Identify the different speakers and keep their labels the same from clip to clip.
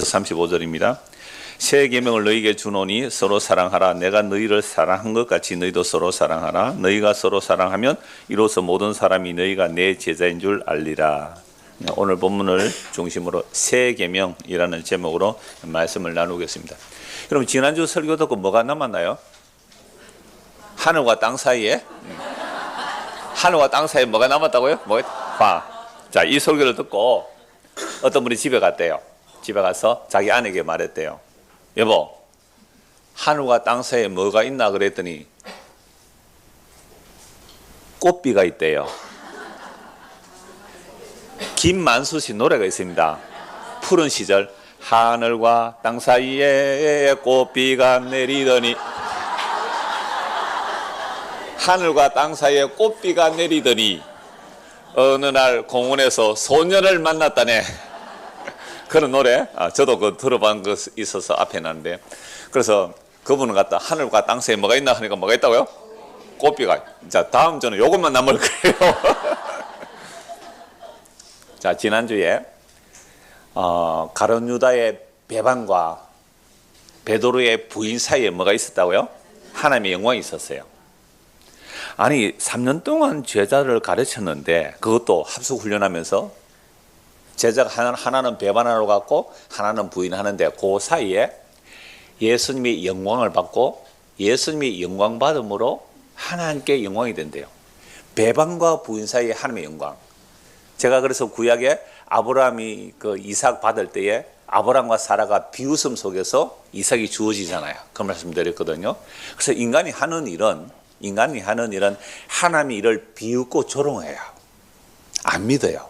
Speaker 1: 35절입니다. 새 계명을 너희에게 주노니 서로 사랑하라. 내가 너희를 사랑한 것 같이 너희도 서로 사랑하라. 너희가 서로 사랑하면 이로써 모든 사람이 너희가 내 제자인 줄 알리라. 오늘 본문을 중심으로 새 계명이라는 제목으로 말씀을 나누겠습니다. 그럼 지난주 설교 듣고 뭐가 남았나요? 하늘과 땅 사이에? 하늘과 땅 사이에 뭐가 남았다고요? 화. 자, 이 설교를 듣고 어떤 분이 집에 갔대요. 집에 가서 자기 아내에게 말했대요. 여보, 하늘과 땅 사이에 뭐가 있나 그랬더니 꽃비가 있대요. 김만수 씨 노래가 있습니다. 푸른 시절 하늘과 땅 사이에 꽃비가 내리더니, 하늘과 땅 사이에 꽃비가 내리더니 어느 날 공원에서 소년을 만났다네. 그런 노래, 저도 그거 들어본 거 있어서 앞에 놨는데, 그래서 그분은 갖다 하늘과 땅 사이에 뭐가 있나 하니까 뭐가 있다고요? 꽃비가. 자, 다음 주는 요것만 남을 거예요. 자, 지난주에 가룟 유다의 배반과 베드로의 부인 사이에 뭐가 있었다고요? 하나님의 영광이 있었어요. 아니, 3년 동안 제자를 가르쳤는데, 그것도 합숙훈련하면서 제자가 하나는 배반하러 갔고 하나는 부인하는데, 그 사이에 예수님이 영광을 받고 예수님이 영광 받음으로 하나님께 영광이 된대요. 배반과 부인 사이에 하나님의 영광. 제가 그래서 구약에 아브라함이 그 이삭 받을 때에 아브라함과 사라가 비웃음 속에서 이삭이 주어지잖아요. 그 말씀 드렸거든요. 그래서 인간이 하는 일은 하나님이 이를 비웃고 조롱해요. 안 믿어요.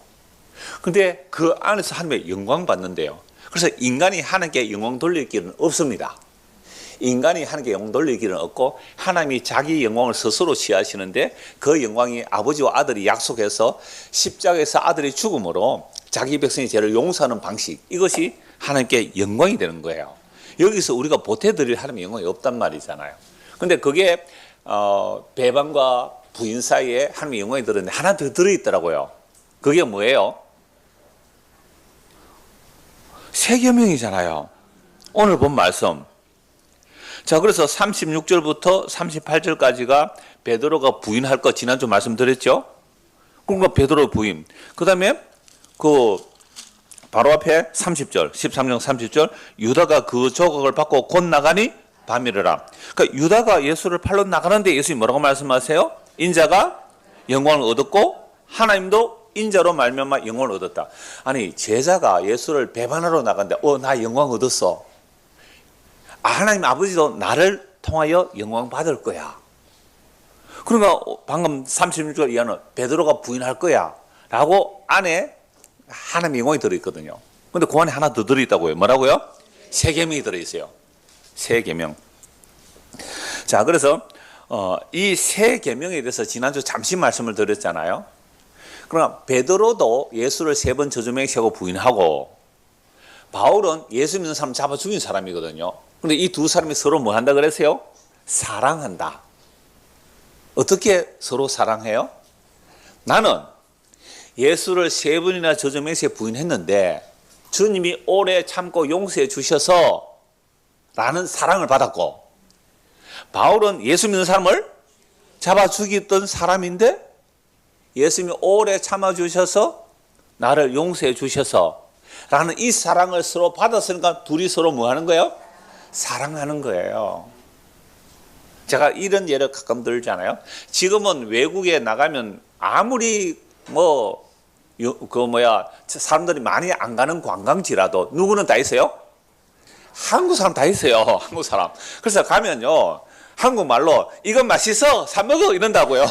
Speaker 1: 근데 그 안에서 하나님의 영광 받는데요. 그래서 인간이 하나님께 영광 돌릴 길은 없습니다. 인간이 하나님께 영광 돌릴 길은 없고, 하나님이 자기 영광을 스스로 취하시는데, 그 영광이 아버지와 아들이 약속해서 십자가에서 아들의 죽음으로 자기 백성의 죄를 용서하는 방식, 이것이 하나님께 영광이 되는 거예요. 여기서 우리가 보태드릴 하나님의 영광이 없단 말이잖아요. 근데 그게 배반과 부인 사이에 하나님의 영광이 들었는데 하나 더 들어있더라고요. 그게 뭐예요? 새 계명이잖아요. 오늘 본 말씀. 자, 그래서 36절부터 38절까지가 베드로가 부인할 것, 지난주 말씀드렸죠? 그러니까 베드로 부인. 그 다음에 바로 앞에 30절, 13장 30절, 유다가 그 조각을 받고 곧 나가니 밤이르라. 그러니까 유다가 예수를 팔러 나가는데 예수님이 뭐라고 말씀하세요? 인자가 영광을 얻었고 하나님도 인자로 말미암아 영광을 얻었다. 아니, 제자가 예수를 배반하러 나간데 나 영광 얻었어. 하나님 아버지도 나를 통하여 영광 받을 거야. 그러니까 방금 36절 이하는 베드로가 부인할 거야 라고 안에 하나님의 영광이 들어있거든요. 근데 그 안에 하나 더 들어있다고요. 뭐라고요? 새 계명이 들어있어요. 새 계명. 자, 그래서 이 새 계명에 대해서 지난주 잠시 말씀을 드렸잖아요. 그러나 베드로도 예수를 3번 저주맹세하고 부인하고, 바울은 예수 믿는 사람 잡아 죽인 사람이거든요. 그런데 이 두 사람이 서로 뭐 한다 그랬어요? 사랑한다. 어떻게 서로 사랑해요? 나는 예수를 3번이나 저주맹세 부인했는데 주님이 오래 참고 용서해 주셔서 라는 사랑을 받았고, 바울은 예수 믿는 사람을 잡아 죽였던 사람인데 예수님이 오래 참아주셔서 나를 용서해 주셔서 라는 이 사랑을 서로 받았으니까 둘이 서로 뭐 하는 거예요? 사랑하는 거예요. 제가 이런 예를 가끔 들잖아요. 지금은 외국에 나가면 아무리 사람들이 많이 안 가는 관광지라도 누구는 다 있어요? 한국 사람 다 있어요. 한국 사람. 그래서 가면요, 한국말로 이건 맛있어, 사 먹어 이런다고요.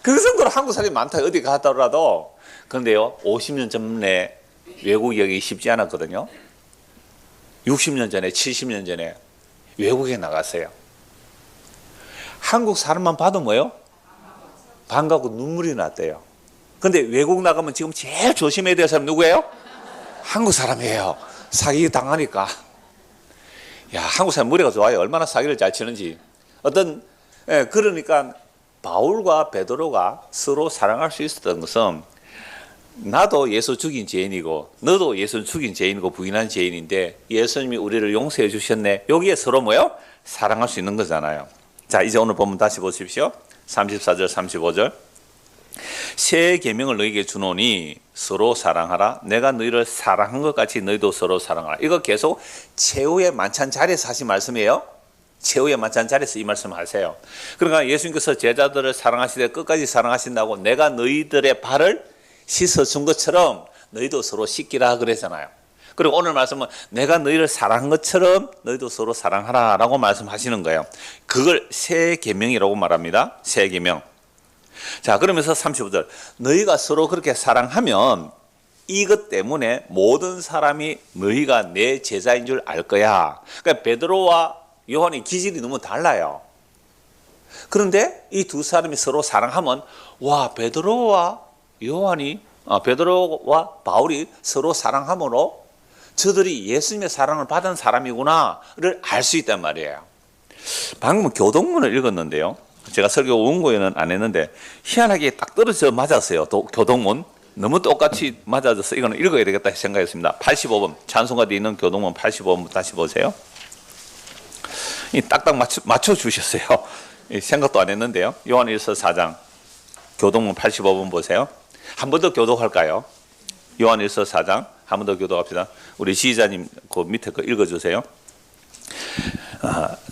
Speaker 1: 그 정도로 한국 사람이 많다. 어디 가더라도. 그런데요, 50년 전에 외국에 가기 쉽지 않았거든요. 60년 전에, 70년 전에 외국에 나갔어요. 한국 사람만 봐도 뭐예요? 반갑고 눈물이 났대요. 근데 외국 나가면 지금 제일 조심해야 될 사람 누구예요? 한국 사람이에요. 사기 당하니까. 야, 한국 사람 머리가 좋아요. 얼마나 사기를 잘 치는지. 그러니까 바울과 베드로가 서로 사랑할 수 있었던 것은 나도 예수 죽인 죄인이고 너도 예수 죽인 죄인이고 부인한 죄인인데 예수님이 우리를 용서해 주셨네. 여기에 서로 뭐요? 사랑할 수 있는 거잖아요. 자, 이제 오늘 본문 다시 보십시오. 34절 35절. 새 계명을 너희에게 주노니 서로 사랑하라. 내가 너희를 사랑한 것 같이 너희도 서로 사랑하라. 이거 계속 최후의 만찬 자리에서 하신 말씀이에요. 최후의 만찬 자리에서 이 말씀 하세요. 그러니까 예수님께서 제자들을 사랑하시되 끝까지 사랑하신다고 내가 너희들의 발을 씻어준 것처럼 너희도 서로 씻기라 그랬잖아요. 그리고 오늘 말씀은 내가 너희를 사랑한 것처럼 너희도 서로 사랑하라 라고 말씀하시는 거예요. 그걸 새 계명이라고 말합니다. 새 계명. 자, 그러면서 35절. 너희가 서로 그렇게 사랑하면 이것 때문에 모든 사람이 너희가 내 제자인 줄 알 거야. 그러니까 베드로와 요한이 기질이 너무 달라요. 그런데 이 두 사람이 서로 사랑하면 와, 베드로와 바울이 서로 사랑함으로 저들이 예수님의 사랑을 받은 사람이구나를 알 수 있단 말이에요. 방금 교동문을 읽었는데요. 제가 설교 원고에는 안 했는데 희한하게 딱 떨어져 맞았어요. 교동문. 너무 똑같이 맞아져서 이거는 읽어야 되겠다 생각했습니다. 85번 찬송가 뒤에 있는 교동문 85번 다시 보세요. 딱딱 맞춰주셨어요. 생각도 안 했는데요. 요한일서 4장 교동문 85번 보세요. 한 번 더 교독할까요? 요한일서 4장 한 번 더 교독합시다. 우리 지휘자님 그 밑에 거 읽어주세요.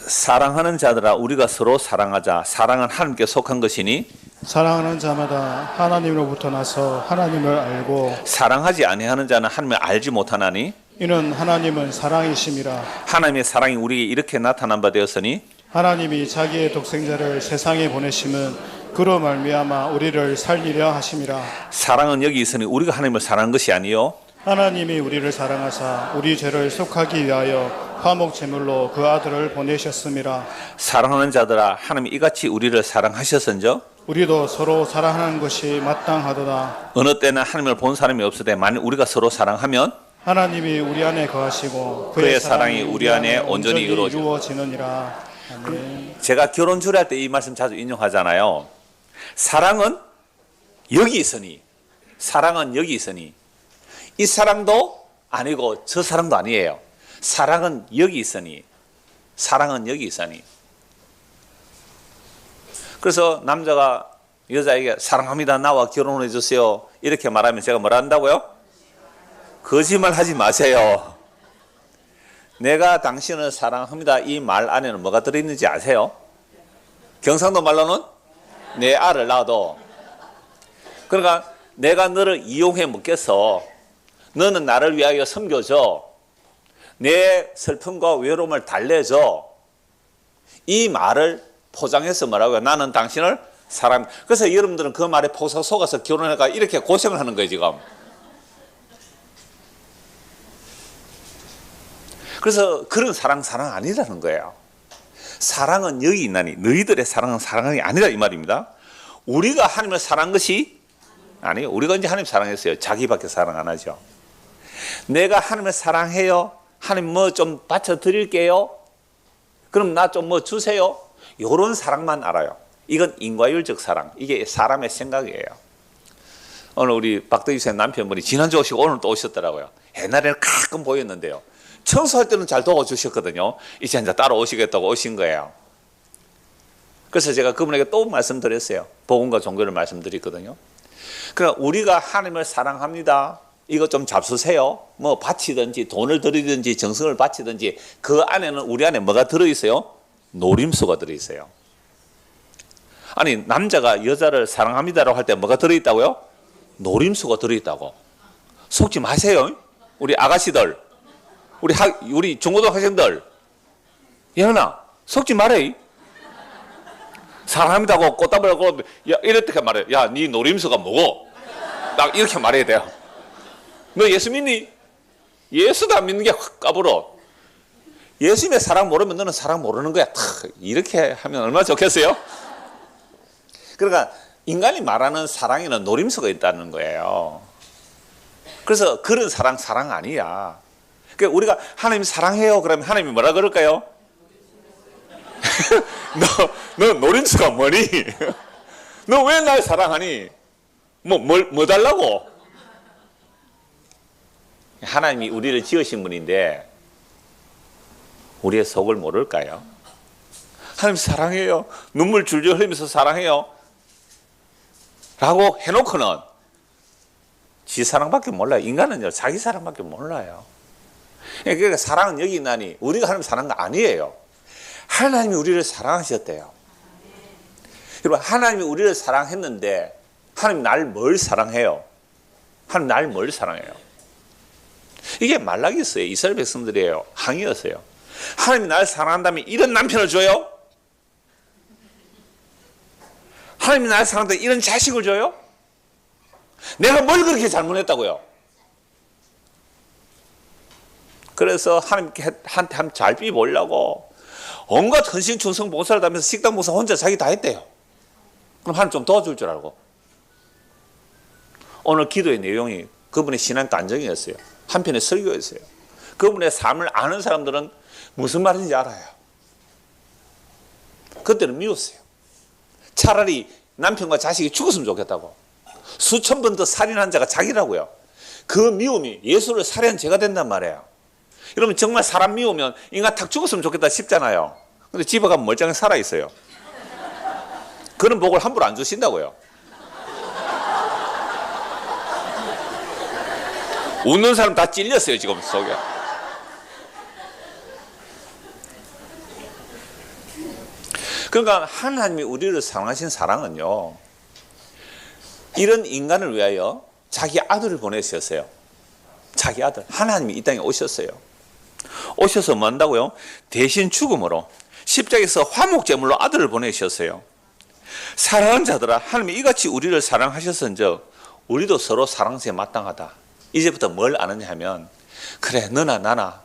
Speaker 1: 사랑하는 자들아 우리가 서로 사랑하자. 사랑은 하나님께 속한 것이니
Speaker 2: 사랑하는 자마다 하나님으로부터 나서 하나님을 알고
Speaker 1: 사랑하지 아니하는 자는 하나님을 알지 못하나니
Speaker 2: 이는 하나님은 사랑이심이라.
Speaker 1: 하나님의 사랑이 우리에게 이렇게 나타난 바 되었으니
Speaker 2: 하나님이 자기의 독생자를 세상에 보내심은 그로 말미암아 우리를 살리려 하심이라.
Speaker 1: 사랑은 여기 있으니 우리가 하나님을 사랑한 것이 아니요
Speaker 2: 하나님이 우리를 사랑하사 우리 죄를 속하기 위하여 화목 제물로 그 아들을 보내셨음이라.
Speaker 1: 사랑하는 자들아 하나님이 이같이 우리를 사랑하셨은저
Speaker 2: 우리도 서로 사랑하는 것이 마땅하도다.
Speaker 1: 어느 때는 하나님을 본 사람이 없으되 만일 우리가 서로 사랑하면
Speaker 2: 하나님이 우리 안에 거하시고
Speaker 1: 그의 사랑이 우리 안에 온전히
Speaker 2: 이루어지느니라. 아멘.
Speaker 1: 제가 결혼 주례할 때 이 말씀 자주 인용하잖아요. 사랑은 여기 있으니 이 사랑도 아니고 저 사랑도 아니에요. 사랑은 여기 있으니 그래서 남자가 여자에게 사랑합니다 나와 결혼해 주세요 이렇게 말하면 제가 뭐라 한다고요? 거짓말 하지 마세요. 내가 당신을 사랑합니다 이 말 안에는 뭐가 들어있는지 아세요? 경상도 말로는 내 알을 낳아도. 그러니까 내가 너를 이용해 먹겠어. 너는 나를 위하여 섬겨줘. 내 슬픔과 외로움을 달래줘. 이 말을 포장해서 뭐라고요? 나는 당신을 사랑. 그래서 여러분들은 그 말에 포석 속아서 결혼해가 이렇게 고생을 하는 거예요 지금. 그래서 그런 사랑 아니라는 거예요. 사랑은 여기 있나니 너희들의 사랑은 사랑이 아니라 이 말입니다. 우리가 하나님을 사랑한 것이 아니에요. 우리가 이제 하나님 사랑했어요. 자기밖에 사랑 안 하죠. 내가 하나님을 사랑해요. 하나님 뭐 좀 바쳐 드릴게요. 그럼 나 좀 뭐 주세요. 이런 사랑만 알아요. 이건 인과율적 사랑. 이게 사람의 생각이에요. 오늘 우리 박덕희 쌤 남편분이 지난주 오시고 오늘 또 오셨더라고요. 옛날에는 가끔 보였는데요. 청소할 때는 잘 도와주셨거든요. 이제 따로 오시겠다고 오신 거예요. 그래서 제가 그분에게 또 말씀드렸어요. 복음과 종교를 말씀드렸거든요. 그러니까 우리가 하나님을 사랑합니다. 이거 좀 잡수세요. 뭐 바치든지 돈을 드리든지 정성을 바치든지 그 안에는 우리 안에 뭐가 들어있어요? 노림수가 들어있어요. 아니 남자가 여자를 사랑합니다라고 할 때 뭐가 들어있다고요? 노림수가 들어있다고. 속지 마세요. 우리 아가씨들, 우리 중고등 학생들, 예은아 속지 말해. 사랑합니다고 꽃다발 하고 이렇게 말해. 야, 네 노림수가 뭐고? 딱 이렇게 말해야 돼요. 너 예수 믿니? 예수도 안 믿는 게 확 까불어. 예수님의 사랑 모르면 너는 사랑 모르는 거야. 이렇게 하면 얼마나 좋겠어요? 그러니까 인간이 말하는 사랑에는 노림수가 있다는 거예요. 그래서 그런 사랑 아니야. 그러니까 우리가 하나님 사랑해요 그러면 하나님이 뭐라 그럴까요? 너 노림수가 뭐니? 너 왜 날 사랑하니? 뭐 달라고? 하나님이 우리를 지으신 분인데 우리의 속을 모를까요? 하나님 사랑해요. 눈물 줄줄 흘리면서 사랑해요. 라고 해놓고는 지 사랑밖에 몰라요. 인간은요, 자기 사랑밖에 몰라요. 그러니까 사랑은 여기 있나니 우리가 하나님 사랑한 거 아니에요. 하나님이 우리를 사랑하셨대요. 여러분, 하나님이 우리를 사랑했는데 하나님 날 뭘 사랑해요? 하나님 날 뭘 사랑해요? 이게 말라기였어요. 이스라엘 백성들이에요. 항의였어요. 하나님이 날 사랑한다면 이런 남편을 줘요? 하나님이 날 사랑한다면 이런 자식을 줘요? 내가 뭘 그렇게 잘못했다고요? 그래서 하나님한테 한번 잘 비보려고 온갖 헌신충성 봉사를 하면서 식당 봉사 혼자 자기 다 했대요. 그럼 하나님 좀 도와줄 줄 알고. 오늘 기도의 내용이 그분의 신앙 간증이었어요. 한편의 설교였어요. 그분의 삶을 아는 사람들은 무슨 말인지 알아요. 그때는 미웠어요. 차라리 남편과 자식이 죽었으면 좋겠다고. 수천 번 더 살인한 자가 자기라고요. 그 미움이 예수를 살해한 죄가 된단 말이에요. 여러분, 정말 사람 미우면 인간 탁 죽었으면 좋겠다 싶잖아요. 근데 집에 가면 멀쩡히 살아있어요. 그런 복을 함부로 안 주신다고요. 웃는 사람 다 찔렸어요, 지금 속에. 그러니까 하나님이 우리를 사랑하신 사랑은요, 이런 인간을 위하여 자기 아들을 보내셨어요. 자기 아들. 하나님이 이 땅에 오셨어요. 오셔서 뭐 한다고요? 대신 죽음으로 십자가에서 화목제물로 아들을 보내셨어요. 사랑하는 자들아, 하나님이 이같이 우리를 사랑하셨은즉 우리도 서로 사랑에 마땅하다. 이제부터 뭘 아느냐 하면, 그래, 너나 나나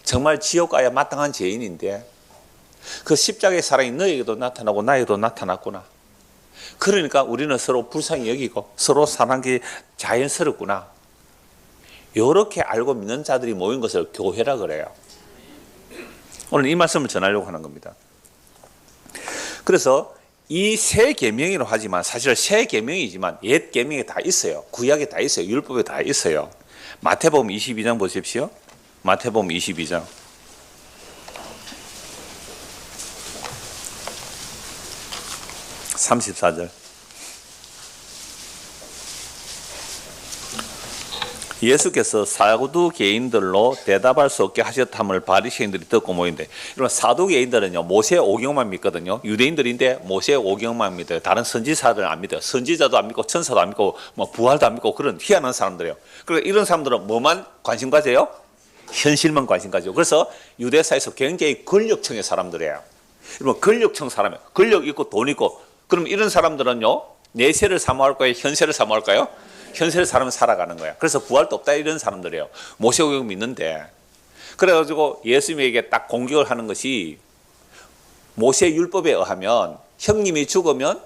Speaker 1: 정말 지옥 가야 마땅한 죄인인데 그 십자가의 사랑이 너에게도 나타나고 나에게도 나타났구나. 그러니까 우리는 서로 불쌍히 여기고 서로 사랑하는 게 자연스럽구나. 이렇게 알고 믿는 자들이 모인 것을 교회라 그래요. 오늘 이 말씀을 전하려고 하는 겁니다. 그래서 이 새 계명이라고 하지만 사실 새 계명이지만 옛 계명이 다 있어요. 구약에 다 있어요. 율법에 다 있어요. 마태복음 22장 보십시오. 마태복음 22장. (34절) 예수께서 사두개인들로 대답할 수 없게 하셨함을 바리새인들이 듣고 모인데, 이런 사두개인들은요 모세 오경만 믿거든요. 유대인들인데 모세 오경만 믿어요. 다른 선지자들은 안 믿어요. 선지자도 안 믿고 천사도 안 믿고 뭐 부활도 안 믿고 그런 희한한 사람들이에요. 그러니까 이런 사람들은 뭐만 관심 가져요? 현실만 관심 가지고. 그래서 유대사에서 굉장히 권력층의 사람들이에요. 여러분, 권력층 사람이에요. 권력 있고 돈 있고. 그럼 이런 사람들은요 내세를 사모할까요? 현세를 사모할까요? 현세를 사람은 살아가는 거야. 그래서 부활도 없다 이런 사람들이에요. 모세오경 믿는데. 그래가지고 예수님에게 딱 공격을 하는 것이, 모세 율법에 의하면 형님이 죽으면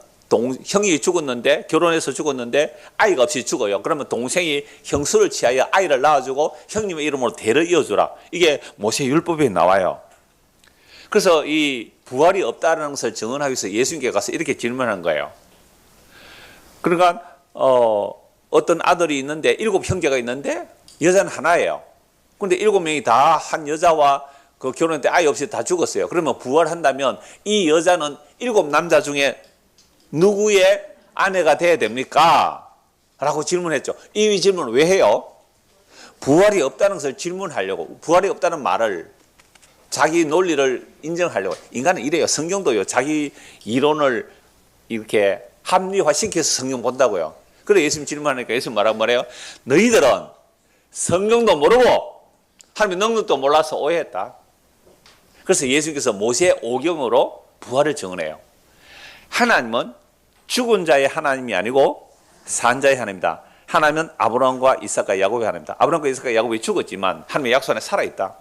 Speaker 1: 형이 죽었는데, 결혼해서 죽었는데 아이가 없이 죽어요. 그러면 동생이 형수를 취하여 아이를 낳아주고 형님의 이름으로 대를 이어주라. 이게 모세 율법에 나와요. 그래서 이 부활이 없다는 것을 증언하기 위해서 예수님께 가서 이렇게 질문한 거예요. 그러니까 어떤 아들이 있는데 7 형제가 있는데 여자는 하나예요. 그런데 7명이 다 한 여자와 그 결혼할 때 아이 없이 다 죽었어요. 그러면 부활한다면 이 여자는 7 남자 중에 누구의 아내가 돼야 됩니까? 라고 질문했죠. 이 질문을 왜 해요? 부활이 없다는 것을 질문하려고, 부활이 없다는 말을, 자기 논리를 인정하려고. 인간은 이래요. 성경도요, 자기 이론을 이렇게 합리화시켜서 성경 본다고요. 그래 예수님 질문하니까 예수님 말해요. 너희들은 성경도 모르고 하나님의 능력도 몰라서 오해했다. 그래서 예수께서 모세 오경으로 부활을 증언해요. 하나님은 죽은 자의 하나님이 아니고 산 자의 하나님이다. 하나님은 아브라함과 이삭과 야곱의 하나님이다. 아브라함과 이삭과 야곱이 죽었지만 하나님의 약속 안에 살아있다.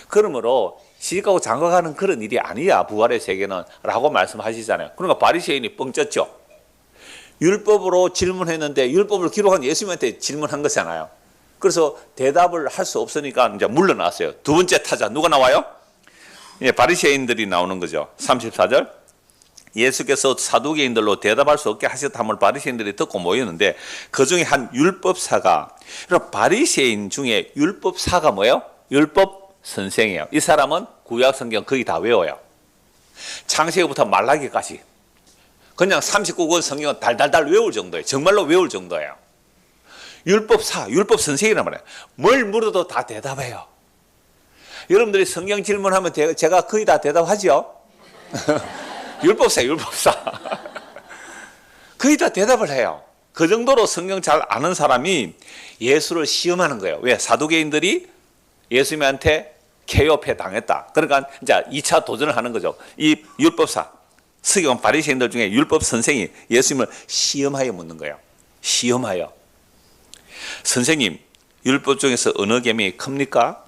Speaker 1: 그러므로 시집가고 장가가는 그런 일이 아니야, 부활의 세계는, 라고 말씀하시잖아요. 그러니까 바리새인이 뻥 쪘죠. 율법으로 질문했는데 율법을 기록한 예수님한테 질문한 거잖아요. 그래서 대답을 할 수 없으니까 이제 물러났어요. 두 번째 타자 누가 나와요? 예, 바리새인들이 나오는 거죠. 34절. 예수께서 사두개인들로 대답할 수 없게 하셨다함을 바리새인들이 듣고 모였는데 그 중에 한 율법사가, 바리새인 중에 율법사가 뭐예요? 율법 선생이에요. 이 사람은 구약 성경 거의 다 외워요. 창세기부터 말라기까지 그냥 39권 성경은 달달달 외울 정도예요. 정말로 외울 정도예요. 율법사, 율법 선생이란 말이에요. 뭘 물어도 다 대답해요. 여러분들이 성경 질문하면 제가 거의 다 대답하죠. 율법사, 율법사. 거의 다 대답을 해요. 그 정도로 성경 잘 아는 사람이 예수를 시험하는 거예요. 왜? 사두개인들이 예수님한테 개요패 당했다. 그러니까 이제 2차 도전을 하는 거죠. 이 율법사, 서기관 바리새인들 중에 율법 선생이 예수님을 시험하여 묻는 거예요. 시험하여. 선생님, 율법 중에서 어느 계명이 큽니까?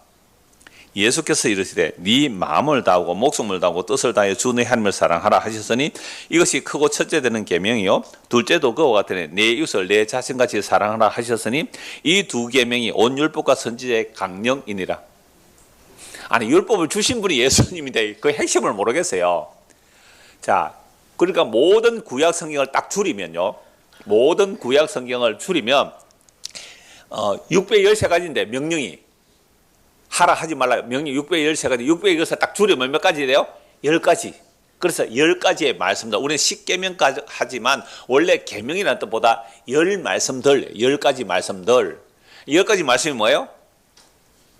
Speaker 1: 예수께서 이르시되 네 마음을 다하고 목숨을 다하고 뜻을 다하여 주 네 하나님을 사랑하라 하셨으니 이것이 크고 첫째 되는 계명이요 둘째도 그와 같으니 내 이웃을 내 자신같이 사랑하라 하셨으니 이 두 계명이 온 율법과 선지자의 강령이니라. 아니, 율법을 주신 분이 예수님인데 그 핵심을 모르겠어요. 자, 그러니까 모든 구약 성경을 딱 줄이면요, 모든 구약 성경을 줄이면 613가지인데 명령이 하라 하지 말라 명령 613가지, 613 딱 줄이면 몇 가지 돼요? 10가지. 그래서 10가지의 말씀들, 우리는 10계명까지 하지만 원래 계명이라는 뜻보다 10말씀들, 10가지 말씀들. 10가지 말씀이 뭐예요?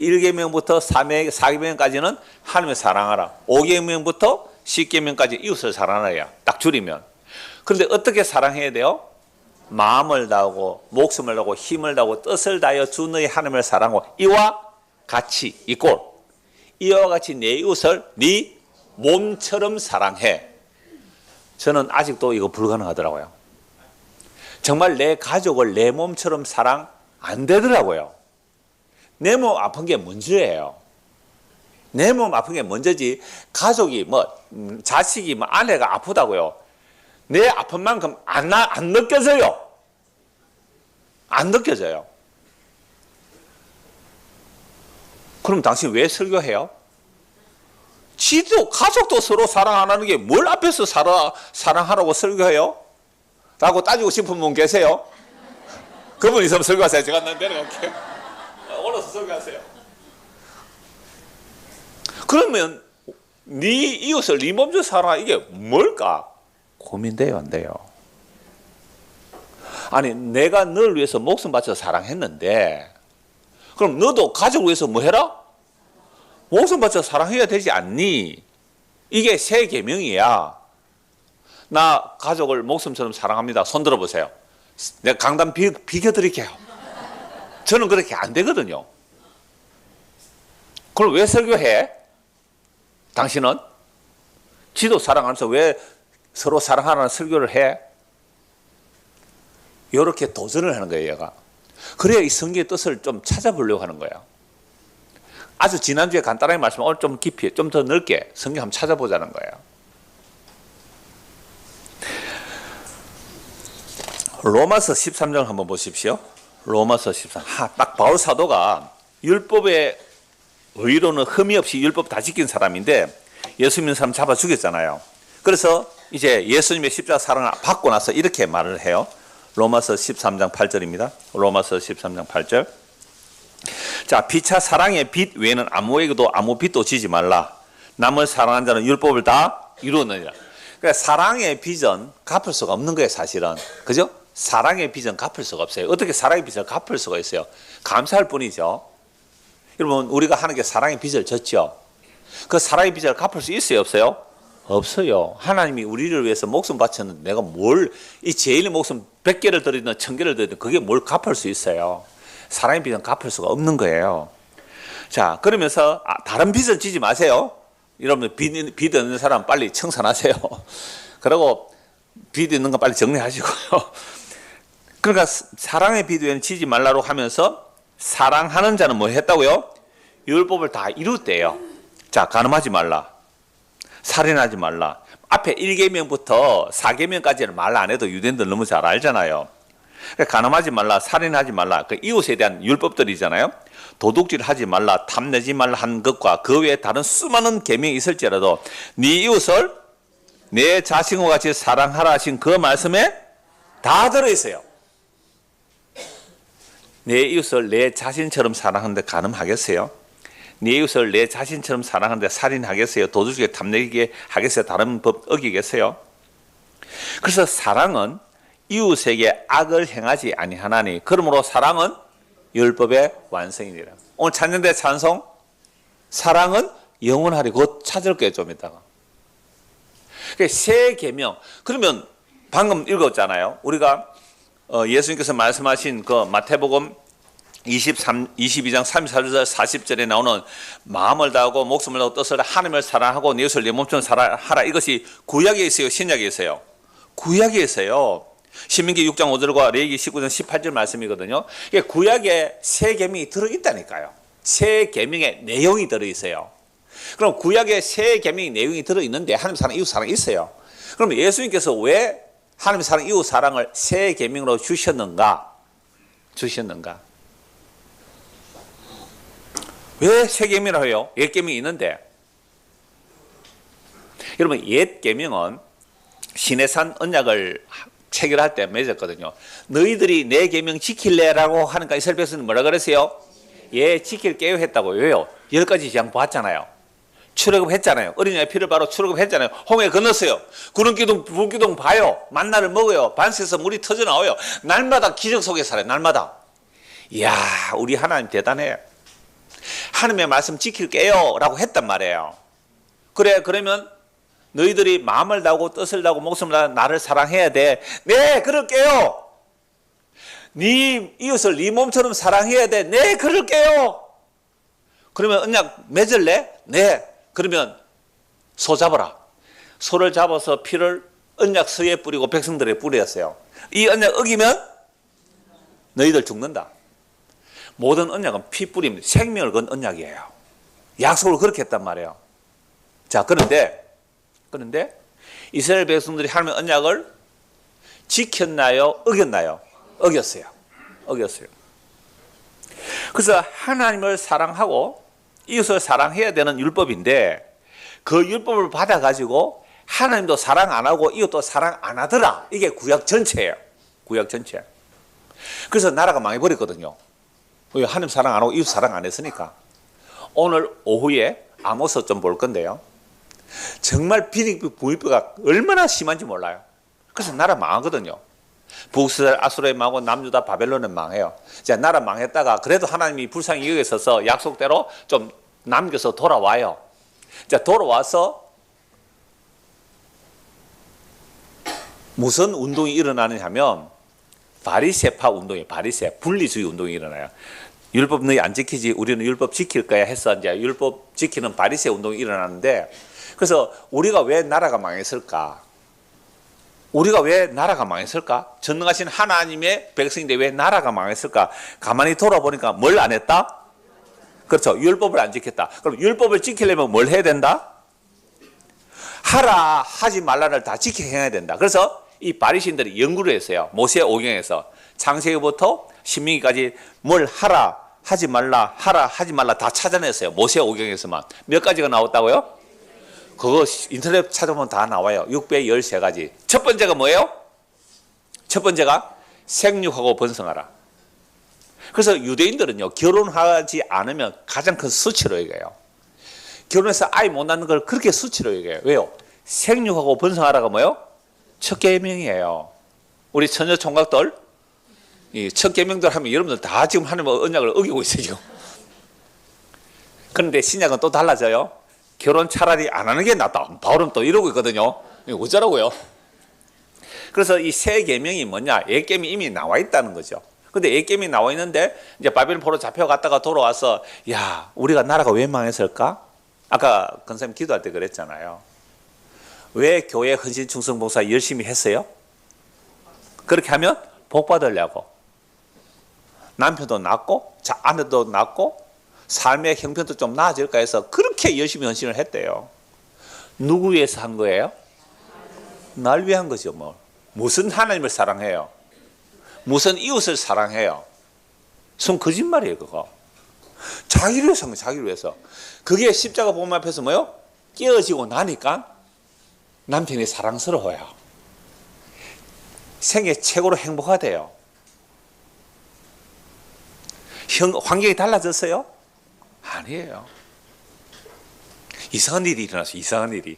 Speaker 1: 1계명부터 4계명까지는 하나님을 사랑하라. 5계명부터 10계명까지 이웃을 사랑하라. 딱 줄이면. 그런데 어떻게 사랑해야 돼요? 마음을 다하고 목숨을 다하고 힘을 다하고 뜻을 다하여 주 너희 하나님을 사랑하고 이와 같이 이꼴 이와 같이 내 이웃을 네 몸처럼 사랑해. 저는 아직도 이거 불가능하더라고요. 정말 내 가족을 내 몸처럼 사랑 안 되더라고요. 내 몸 아픈 게 문제예요. 내 몸 아픈 게 문제지 가족이 자식이 아내가 아프다고요, 내 아픈 만큼 안 느껴져요. 안 느껴져요. 그럼 당신 왜 설교해요? 지도 가족도 서로 사랑 안 하는 게 뭘 앞에서 사랑하라고 설교해요? 라고 따지고 싶은 분 계세요? 그분 있으면 설교하세요. 제가 내려갈게요. 올라서 설교하세요. 그러면 네 이웃을 네 몸처럼 사랑하, 이게 뭘까? 고민돼요, 안 돼요? 아니, 내가 너를 위해서 목숨 바쳐 사랑했는데 그럼 너도 가족을 위해서 뭐 해라? 목숨 바쳐 사랑해야 되지 않니? 이게 새 계명이야. 나 가족을 목숨처럼 사랑합니다. 손 들어보세요. 내가 강단 비켜드릴게요. 저는 그렇게 안 되거든요. 그럼 왜 설교해? 당신은? 지도 사랑하면서 왜 서로 사랑하라는 설교를 해? 이렇게 도전을 하는 거예요, 얘가. 그래야 이 성경의 뜻을 좀 찾아보려고 하는 거예요. 아주 지난주에 간단하게 말씀하면 오늘 좀 깊이, 좀 더 넓게 성경 한번 찾아보자는 거예요. 로마서 13장 한번 보십시오. 로마서 13. 딱 바울 사도가 율법의 의로는 흠이 없이 율법 다 지킨 사람인데 예수 믿는 사람 잡아 죽였잖아요. 그래서 이제 예수님의 십자가 사랑을 받고 나서 이렇게 말을 해요. 로마서 13장 8절입니다. 로마서 13장 8절. 자, 피차 사랑의 빚 외에는 아무에게도 아무 빚도 지지 말라. 남을 사랑하는 자는 율법을 다 이루느니라. 그러니까 사랑의 빚은 갚을 수가 없는 거예요, 사실은. 그죠? 사랑의 빚은 갚을 수가 없어요. 어떻게 사랑의 빚을 갚을 수가 있어요? 감사할 뿐이죠. 여러분, 우리가 하는 게 사랑의 빚을 졌죠. 그 사랑의 빚을 갚을 수 있어요, 없어요? 없어요. 하나님이 우리를 위해서 목숨 바쳤는데 내가 이 제일의 목숨 100개를 드리든 1000개를 드리든 그게 뭘 갚을 수 있어요? 사랑의 빚은 갚을 수가 없는 거예요. 자, 그러면서 다른 빚을 지지 마세요. 여러분, 빚 있는 사람 빨리 청산하세요. 그리고 빚 있는 거 빨리 정리하시고요. 그러니까 사랑의 빚 외에는 지지 말라고 하면서 사랑하는 자는 뭐 했다고요? 율법을 다 이뤘대요. 자, 간음하지 말라. 살인하지 말라. 앞에 1계명부터 4계명까지는 말 안 해도 유대인들 너무 잘 알잖아요. 그러니까 간음하지 말라, 살인하지 말라. 그 이웃에 대한 율법들이잖아요. 도둑질하지 말라, 탐내지 말라 한 것과 그 외에 다른 수많은 계명이 있을지라도 네 이웃을 내 자신과 같이 사랑하라 하신 그 말씀에 다 들어있어요. 내 이웃을 내 자신처럼 사랑하는데 가늠하겠어요? 내 이웃을 내 자신처럼 사랑하는데 살인하겠어요? 도둑에게 탐내게 하겠어요? 다른 법 어기겠어요? 그래서 사랑은 이웃에게 악을 행하지 아니하나니 그러므로 사랑은 율법의 완성이니라. 오늘 찾는데 찬송 사랑은 영원하리. 곧 찾을 거예요 좀 이따가. 세 계명. 그러면 방금 읽었잖아요. 우리가 예수님께서 말씀하신 그 마태복음 22장 34절 40절에 나오는 마음을 다하고 목숨을 다하고 뜻을 다하고 하나님을 사랑하고 내 이웃을 내 몸처럼 사랑하라. 이것이 구약에 있어요? 신약에 있어요? 구약에 있어요. 신민기 6장 5절과 레위기 19장 18절 말씀이거든요. 이게 구약에 세 계명이 들어있다니까요. 세 계명의 내용이 들어있어요. 그럼 구약에 세 계명의 내용이 들어있는데 하나님 사랑, 이웃 사랑이 있어요. 그럼 예수님께서 왜 하나님 사랑, 이웃 사랑을 세 계명으로 주셨는가? 왜 세 계명이라고 해요? 옛 계명이 있는데. 여러분, 옛 계명은 시내산 언약을 체결할 때 맺었거든요. 너희들이 내 계명 지킬래라고 하니까 이스라엘 백성은 뭐라 그랬어요? 예, 지킬게요 했다고. 왜요? 10가지 지향 봤잖아요. 출애굽했잖아요. 어린아이 피를 바로 출애굽했잖아요. 홍해 건넜어요. 구름기둥 불기둥 봐요. 만나를 먹어요. 반스에서 물이 터져나와요. 날마다 기적 속에 살아요. 날마다. 이야, 우리 하나님 대단해. 하나님의 말씀 지킬게요 라고 했단 말이에요. 그래, 그러면 너희들이 마음을 다하고 뜻을 다하고 목숨을 다하고 나를 사랑해야 돼. 네, 그럴게요. 네 이웃을 네 몸처럼 사랑해야 돼. 네, 그럴게요. 그러면 언약 맺을래? 네. 그러면 소 잡아라. 소를 잡아서 피를 언약서에 뿌리고 백성들에 뿌렸어요. 이 언약 어기면 너희들 죽는다. 모든 언약은 피 뿌림, 생명을 건 언약이에요. 약속을 그렇게 했단 말이에요. 자, 그런데 이스라엘 백성들이 하나님의 언약을 지켰나요? 어겼나요? 어겼어요. 그래서 하나님을 사랑하고 이웃을 사랑해야 되는 율법인데 그 율법을 받아가지고 하나님도 사랑 안 하고 이웃도 사랑 안 하더라. 이게 구약 전체예요. 구약 전체. 그래서 나라가 망해버렸거든요. 하나님 사랑 안 하고 이웃 사랑 안 했으니까. 오늘 오후에 아모스 좀 볼 건데요. 정말 부익부가 얼마나 심한지 몰라요. 그래서 나라 망하거든요. 북이스라엘 아수르에 망하고 남유다 바벨론은 망해요. 자, 나라 망했다가 그래도 하나님이 불쌍히 여기셔서 약속대로 좀 남겨서 돌아와요. 자, 돌아와서 무슨 운동이 일어나느냐 하면 바리새파 운동이에요. 바리새 분리주의 운동이 일어나요. 율법 너희 안 지키지 우리는 율법 지킬 거야 해서 이제 율법 지키는 바리새 운동이 일어나는데 그래서 우리가 왜 나라가 망했을까? 전능하신 하나님의 백성인데 왜 나라가 망했을까? 가만히 돌아보니까 뭘 안 했다? 그렇죠. 율법을 안 지켰다. 그럼 율법을 지키려면 뭘 해야 된다? 하라 하지 말라를 다 지켜야 된다. 그래서 이 바리새인들이 연구를 했어요. 모세 오경에서 창세기부터 신명기까지 뭘 하라 하지 말라 하라 하지 말라 다 찾아냈어요. 모세 오경에서만. 몇 가지가 나왔다고요? 그거 인터넷 찾아보면 다 나와요. 613가지. 첫 번째가 뭐예요? 첫 번째가 생육하고 번성하라. 그래서 유대인들은요, 결혼하지 않으면 가장 큰 수치로 여겨요. 결혼해서 아이 못 낳는 걸 그렇게 수치로 여겨요. 왜요? 생육하고 번성하라가 뭐예요? 첫 계명이에요. 우리 처녀 총각들, 이 첫 계명들 하면 여러분들 다 지금 하나님의 언약을 어기고 있어요, 지금. 그런데 신약은 또 달라져요. 결혼 차라리 안 하는 게 낫다. 바울은 또 이러고 있거든요. 어쩌라고요? 그래서 이 세 계명이 뭐냐? 옛 계명이 이미 나와 있다는 거죠. 근데 옛 계명이 나와 있는데 이제 바벨론 포로 잡혀갔다가 돌아와서 야, 우리가 나라가 왜 망했을까? 아까 권사님 기도할 때 그랬잖아요. 왜 교회 헌신 충성 봉사 열심히 했어요? 그렇게 하면 복 받으려고. 남편도 낳고 아내도 낳고 삶의 형편도 좀 나아질까 해서 그렇게 열심히 헌신을 했대요. 누구 위해서 한 거예요? 날 위한 거죠. 뭐. 무슨 하나님을 사랑해요? 무슨 이웃을 사랑해요? 순 거짓말이에요, 그거. 자기를 위해서 한 거예요, 자기를 위해서. 그게 십자가 복음 앞에서 뭐요? 깨어지고 나니까 남편이 사랑스러워요. 생애 최고로 행복하대요. 환경이 달라졌어요? 아니에요. 이상한 일이 일어났어요. 이상한 일이.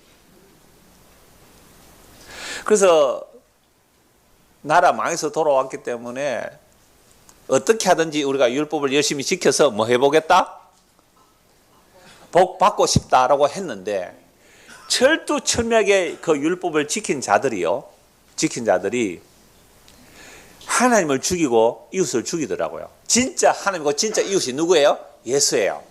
Speaker 1: 그래서 나라 망해서 돌아왔기 때문에 어떻게 하든지 우리가 율법을 열심히 지켜서 뭐 해보겠다? 복 받고 싶다라고 했는데 철두철미하게 그 율법을 지킨 자들이 하나님을 죽이고 이웃을 죽이더라고요. 진짜 하나님과 진짜 이웃이 누구예요? 예수예요.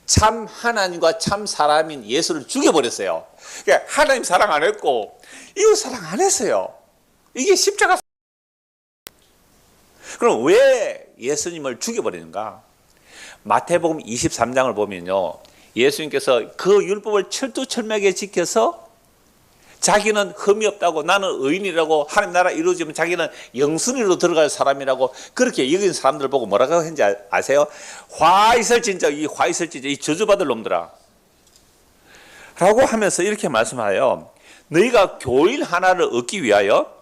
Speaker 1: 참 하나님과 참 사람인 예수를 죽여버렸어요. 그러니까 하나님 사랑 안 했고 이웃 사랑 안 했어요. 이게 십자가. 그럼 왜 예수님을 죽여버리는가? 마태복음 23장을 보면요, 예수님께서 그 율법을 철두철미하게 지켜서 자기는 흠이 없다고, 나는 의인이라고, 하나님 나라 이루어지면 자기는 영순위로 들어갈 사람이라고 그렇게 여긴 사람들 보고 뭐라고 했는지 아세요? 화 있을 진짜, 이 저주받을 놈들아 라고 하면서 이렇게 말씀하여, 너희가 교일 하나를 얻기 위하여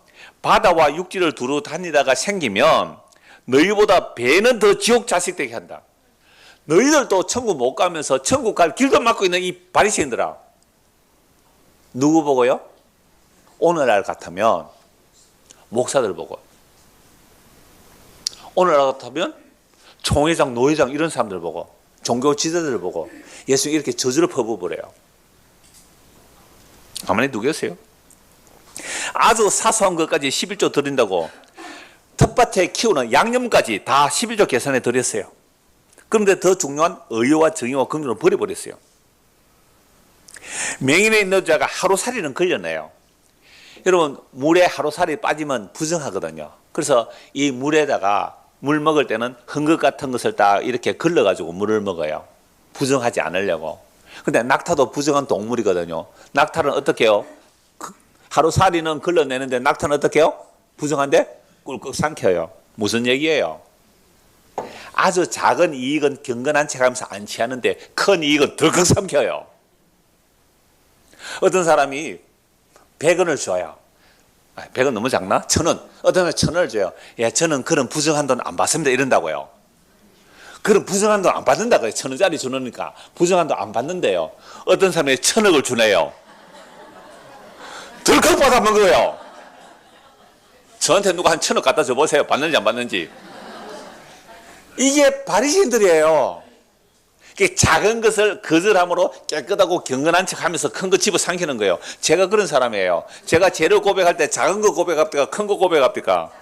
Speaker 1: 바다와 육지를 두루 다니다가 생기면 너희보다 배는 더 지옥 자식 되게 한다. 너희들도 천국 못 가면서 천국 갈 길도 막고 있는 이 바리새인들아. 누구 보고요? 오늘날 같으면 목사들 보고, 오늘날 같으면 총회장, 노회장 이런 사람들 보고, 종교 지도자들 보고 예수 이렇게 저주를 퍼부어버려요. 가만히 두겠어요? 아주 사소한 것까지 11조 드린다고 텃밭에 키우는 양념까지 다 11조 계산에 드렸어요. 그런데 더 중요한 의와 정의와 긍휼을 버려버렸어요. 맹인에 있는 자가 하루살이는 걸려내요. 여러분, 물에 하루살이 빠지면 부정하거든요. 그래서 이 물에다가 물 먹을 때는 헝겊 같은 것을 딱 이렇게 걸러가지고 물을 먹어요. 부정하지 않으려고. 근데 낙타도 부정한 동물이거든요. 낙타는 어떻게 해요? 하루살이는 걸러내는데 낙타는 어떻게 해요? 부정한데 꿀꺽 삼켜요. 무슨 얘기예요? 아주 작은 이익은 경건한 척하면서 안 취하는데 큰 이익은 덜컥 삼켜요. 어떤 사람이 100원을 줘요. 100원 너무 작나? 1000원. 어떤 사람이 1000원을 줘요. 야, 저는 그런 부정한 돈 안 받습니다. 이런다고요. 그런 부정한 돈 안 받는다고요. 1000원짜리 주니까 부정한 돈 안 받는데요. 어떤 사람이 1000억을 주네요. 덜컥 받아먹은 거예요. 저한테 누가 한 1000억 갖다 줘보세요. 받는지 안 받는지. 이게 바리새인들이에요. 작은 것을 거절함으로 깨끗하고 경건한 척하면서 큰 거 집어 삼키는 거예요. 제가 그런 사람이에요. 제가 죄를 고백할 때 작은 거 고백합니까? 큰 거 고백합니까?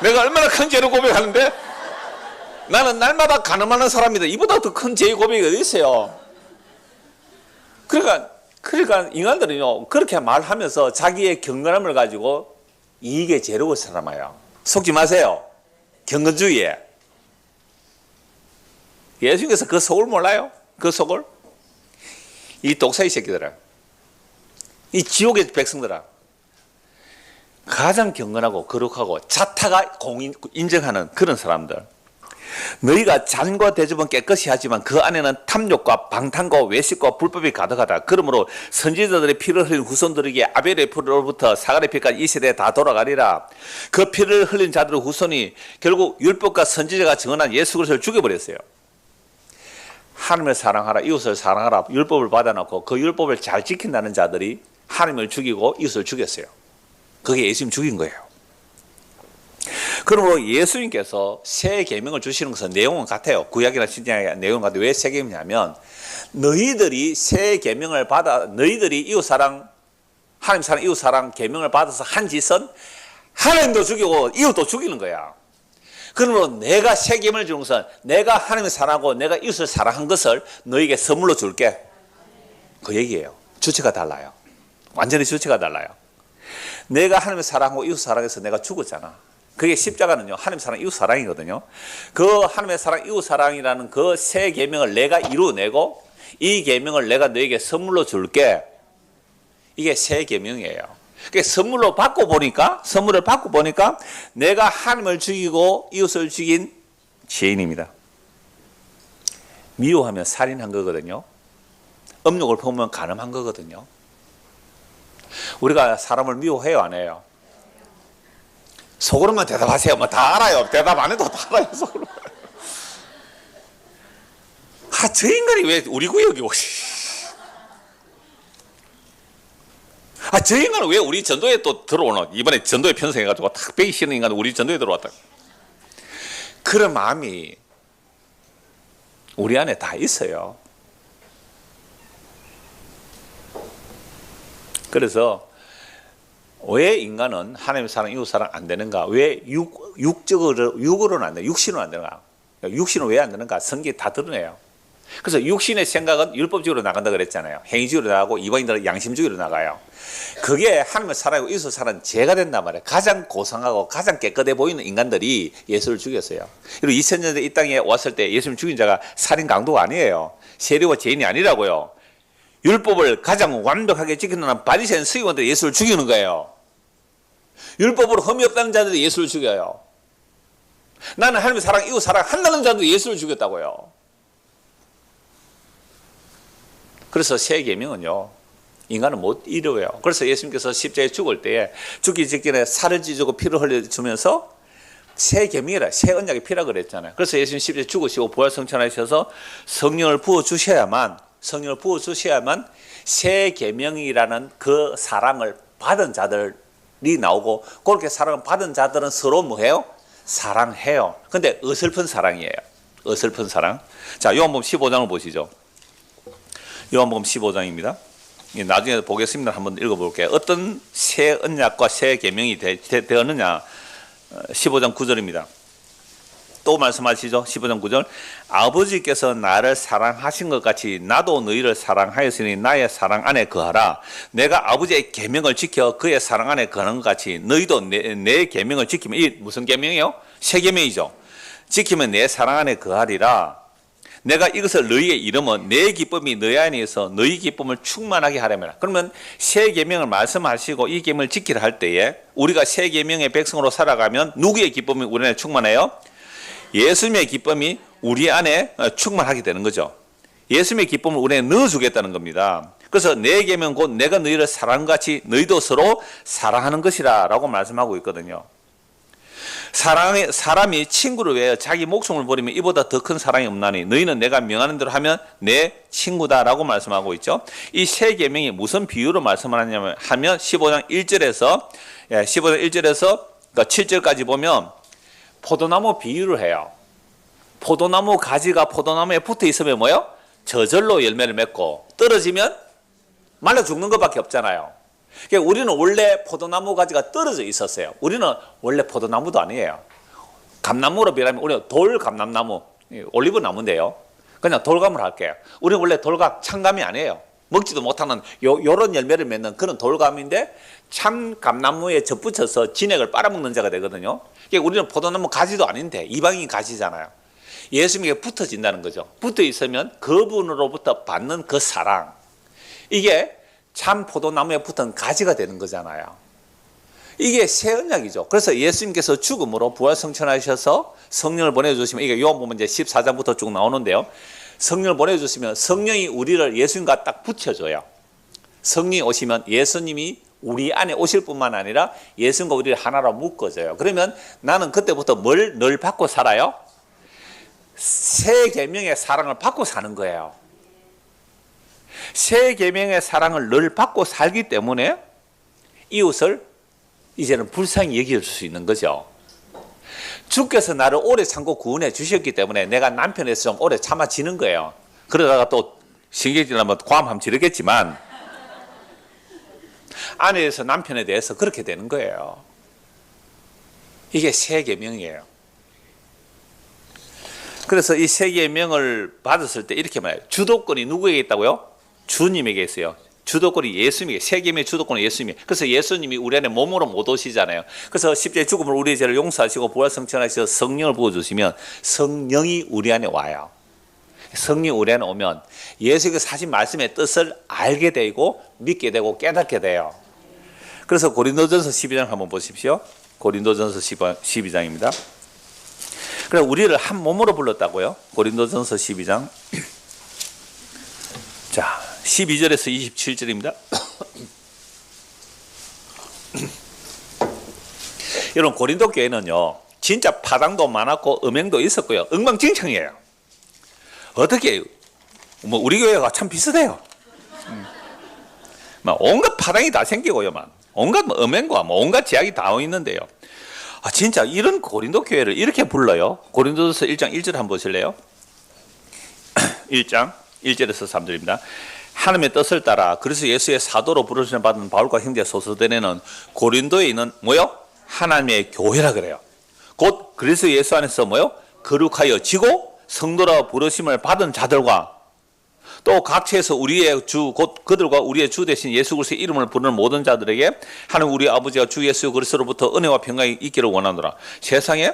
Speaker 1: 내가 얼마나 큰 죄를 고백하는데? 나는 날마다 가늠하는 사람이다. 이보다 더 큰 죄의 고백이 어디 있어요? 그러니까 인간들은요, 그렇게 말하면서 자기의 경건함을 가지고 이익에 재료를 살아마요. 속지 마세요. 경건주의에. 예수님께서 그 속을 몰라요? 그 속을? 이 독사이 새끼들아, 이 지옥의 백성들아, 가장 경건하고 거룩하고 자타가 인정하는 그런 사람들. 너희가 잔과 대접은 깨끗이 하지만 그 안에는 탐욕과 방탕과 외식과 불법이 가득하다. 그러므로 선지자들의 피를 흘린 후손들에게 아벨의 피로부터 사갈의 피까지 이 세대에 다 돌아가리라. 그 피를 흘린 자들의 후손이 결국 율법과 선지자가 증언한 예수 그리스도를 죽여버렸어요. 하나님을 사랑하라, 이웃을 사랑하라 율법을 받아놓고 그 율법을 잘 지킨다는 자들이 하나님을 죽이고 이웃을 죽였어요. 그게 예수님 죽인 거예요. 그러므로 예수님께서 새 계명을 주시는 것은 내용은 같아요. 구약이나 신약의 내용은 같아요. 왜 새 계명이냐면, 너희들이 새 계명을 받아, 너희들이 이웃 사랑, 하나님 사랑, 이웃 사랑 계명을 받아서 한 짓은 하나님도 죽이고 이웃도 죽이는 거야. 그러므로 내가 새 계명을 주는 것은 내가 하나님을 사랑하고 내가 이웃을 사랑한 것을 너에게 선물로 줄게. 그 얘기예요. 주체가 달라요. 완전히 주체가 달라요. 내가 하나님을 사랑하고 이웃 사랑해서 내가 죽었잖아. 그게 십자가는요, 하나님 사랑, 이웃 사랑이거든요. 그 하나님의 사랑, 이웃 사랑이라는 그 새 계명을 내가 이루어내고 이 계명을 내가 너에게 선물로 줄게. 이게 새 계명이에요. 선물을 받고 보니까 내가 하나님을 죽이고 이웃을 죽인 죄인입니다. 미워하면 살인한 거거든요. 업력을 보면 가늠한 거거든요. 우리가 사람을 미워해요, 안 해요? 속으로만 대답하세요. 뭐 다 알아요. 대답 안 해도 다 알아요, 속으로. 저 인간이 왜 우리 구역에 오시? 저 인간은 왜 우리 전도에 또 들어오노? 이번에 전도에 편성해가지고 탁 배기 싫은 인간은 우리 전도에 들어왔다. 그런 마음이 우리 안에 다 있어요. 그래서 왜 인간은 하나님의 사랑, 이웃 사랑 안 되는가? 왜 육으로는 안 돼? 육신으로 안 되는가? 육신은 왜 안 되는가? 성경에 다 드러내요. 그래서 육신의 생각은 율법적으로 나간다 그랬잖아요. 행위적으로 나가고 이방인들은 양심적으로 나가요. 그게 하나님의 사랑이고 이웃의 사랑은 죄가 된단 말이에요. 가장 고상하고 가장 깨끗해 보이는 인간들이 예수를 죽였어요. 그리고 2000년 전에 이 땅에 왔을 때 예수님 죽인 자가 살인 강도가 아니에요. 세리와 죄인이 아니라고요. 율법을 가장 완벽하게 지키는 바리새인 서기관들이 예수를 죽이는 거예요. 율법으로 흠이 없다는 자들이 예수를 죽여요. 나는 하나님의 사랑, 이웃 사랑 한다는 자도 예수를 죽였다고요. 그래서 새 계명은요, 인간은 못 이루어요. 그래서 예수님께서 십자가에 죽을 때에 죽기 직전에 살을 찢고 피를 흘려주면서 새 계명이라, 새 언약의 피라 그랬잖아요. 그래서 예수님 십자가에 죽으시고 부활 성천하셔서 성령을 부어주셔야만 새 계명이라는 그 사랑을 받은 자들이 나오고, 그렇게 사랑을 받은 자들은 서로 뭐해요? 사랑해요. 근데 어설픈 사랑이에요. 어설픈 사랑. 자, 요한복음 15장을 보시죠. 요한복음 15장입니다. 나중에 보겠습니다. 한번 읽어볼게요. 어떤 새 언약과 새 계명이 되었느냐. 15장 9절입니다. 또 말씀하시죠. 15장 9절. 아버지께서 나를 사랑하신 것 같이 나도 너희를 사랑하였으니 나의 사랑 안에 거하라. 내가 아버지의 계명을 지켜 그의 사랑 안에 거하는 것 같이 너희도 내 계명을 지키면, 이 무슨 계명이요? 새 계명이죠. 지키면 내 사랑 안에 거하리라. 내가 이것을 너희에게 이르면 내 기쁨이 너희 안에 있어 너희 기쁨을 충만하게 하려면. 그러면 새 계명을 말씀하시고 이 계명을 지키라 할 때에 우리가 새 계명의 백성으로 살아가면 누구의 기쁨이 우리 안에 충만해요? 예수님의 기쁨이 우리 안에 충만하게 되는 거죠. 예수님의 기쁨을 우리 안에 넣어주겠다는 겁니다. 그래서 내 계명 곧 내가 너희를 사랑한 같이 너희도 서로 사랑하는 것이라 라고 말씀하고 있거든요. 사람이 친구를 위하여 자기 목숨을 버리면 이보다 더 큰 사랑이 없나니 너희는 내가 명하는 대로 하면 내 친구다라고 말씀하고 있죠. 이 새 계명이 무슨 비유로 말씀하냐면 15장 1절에서 그러니까 7절까지 보면 포도나무 비유를 해요. 포도나무 가지가 포도나무에 붙어 있으면 뭐요? 저절로 열매를 맺고 떨어지면 말라 죽는 것밖에 없잖아요. 그러니까 우리는 원래 포도나무 가지가 떨어져 있었어요. 우리는 원래 포도나무도 아니에요. 감나무로 비하면 우리는 돌감나무, 올리브 나무인데요. 그냥 돌감을 할게요. 우리는 원래 돌감, 참감이 아니에요. 먹지도 못하는 요런 열매를 맺는 그런 돌감인데 참 감나무에 접붙여서 진액을 빨아먹는 자가 되거든요. 그러니까 우리는 포도나무 가지도 아닌데 이방인 가지잖아요. 예수님에게 붙어진다는 거죠. 붙어 있으면 그분으로부터 받는 그 사랑, 이게 참 포도나무에 붙은 가지가 되는 거잖아요. 이게 새 언약이죠. 그래서 예수님께서 죽음으로 부활 성천하셔서 성령을 보내주시면, 이게 요한복음 이제 14장부터 쭉 나오는데요. 성령을 보내주시면 성령이 우리를 예수님과 딱 붙여줘요. 성령이 오시면 예수님이 우리 안에 오실 뿐만 아니라 예수님과 우리를 하나로 묶어줘요. 그러면 나는 그때부터 뭘 늘 받고 살아요? 새 계명의 사랑을 받고 사는 거예요. 새 계명의 사랑을 늘 받고 살기 때문에 이웃을 이제는 불쌍히 여길 수 있는 거죠. 주께서 나를 오래 참고 구원해 주셨기 때문에 내가 남편에서 좀 오래 참아지는 거예요. 그러다가 또 신경질나면 고함 한번 지르겠지만 아내에서 남편에 대해서 그렇게 되는 거예요. 이게 새 계명이에요. 그래서 이 새 계명을 받았을 때 이렇게 말해요. 주도권이 누구에게 있다고요? 주님에게 있어요. 주도권이 예수님에게, 새 계명의 주도권은 예수님이. 그래서 예수님이 우리 안에 몸으로 못 오시잖아요. 그래서 십자가의 죽음을 우리의 죄를 용서하시고 부활 성천하셔서 성령을 부어주시면 성령이 우리 안에 와요. 성령이 우리 안에 오면 예수께서 하신 말씀의 뜻을 알게 되고 믿게 되고 깨닫게 돼요. 그래서 고린도전서 12장 한번 보십시오. 고린도전서 12장입니다. 그래 우리를 한 몸으로 불렀다고요. 고린도전서 12장. 자, 12절에서 27절입니다. 여러분 고린도 교회는요 진짜 파당도 많았고 음행도 있었고요 엉망진창이에요. 어떻게 뭐 우리 교회가 참 비슷해요. 막 온갖 파당이 다 생기고요, 막 온갖 음행과 뭐 온갖 제약이 다 있는데요. 아 진짜 이런 고린도 교회를 이렇게 불러요. 고린도서 1장 1절 한번 보실래요? 1장 1절에서 3절입니다. 하나님의 뜻을 따라 그리스도 예수의 사도로 부르심을 받은 바울과 형제 소서대네는 고린도에 있는 뭐요? 하나님의 교회라 그래요. 곧 그리스도 예수 안에서 뭐요? 거룩하여 지고 성도라 부르심을 받은 자들과 또 각처에서 우리의 주 곧 그들과 우리의 주 대신 예수 그리스도의 이름을 부르는 모든 자들에게 하나님 우리 아버지와 주 예수 그리스도로부터 은혜와 평강이 있기를 원하노라. 세상에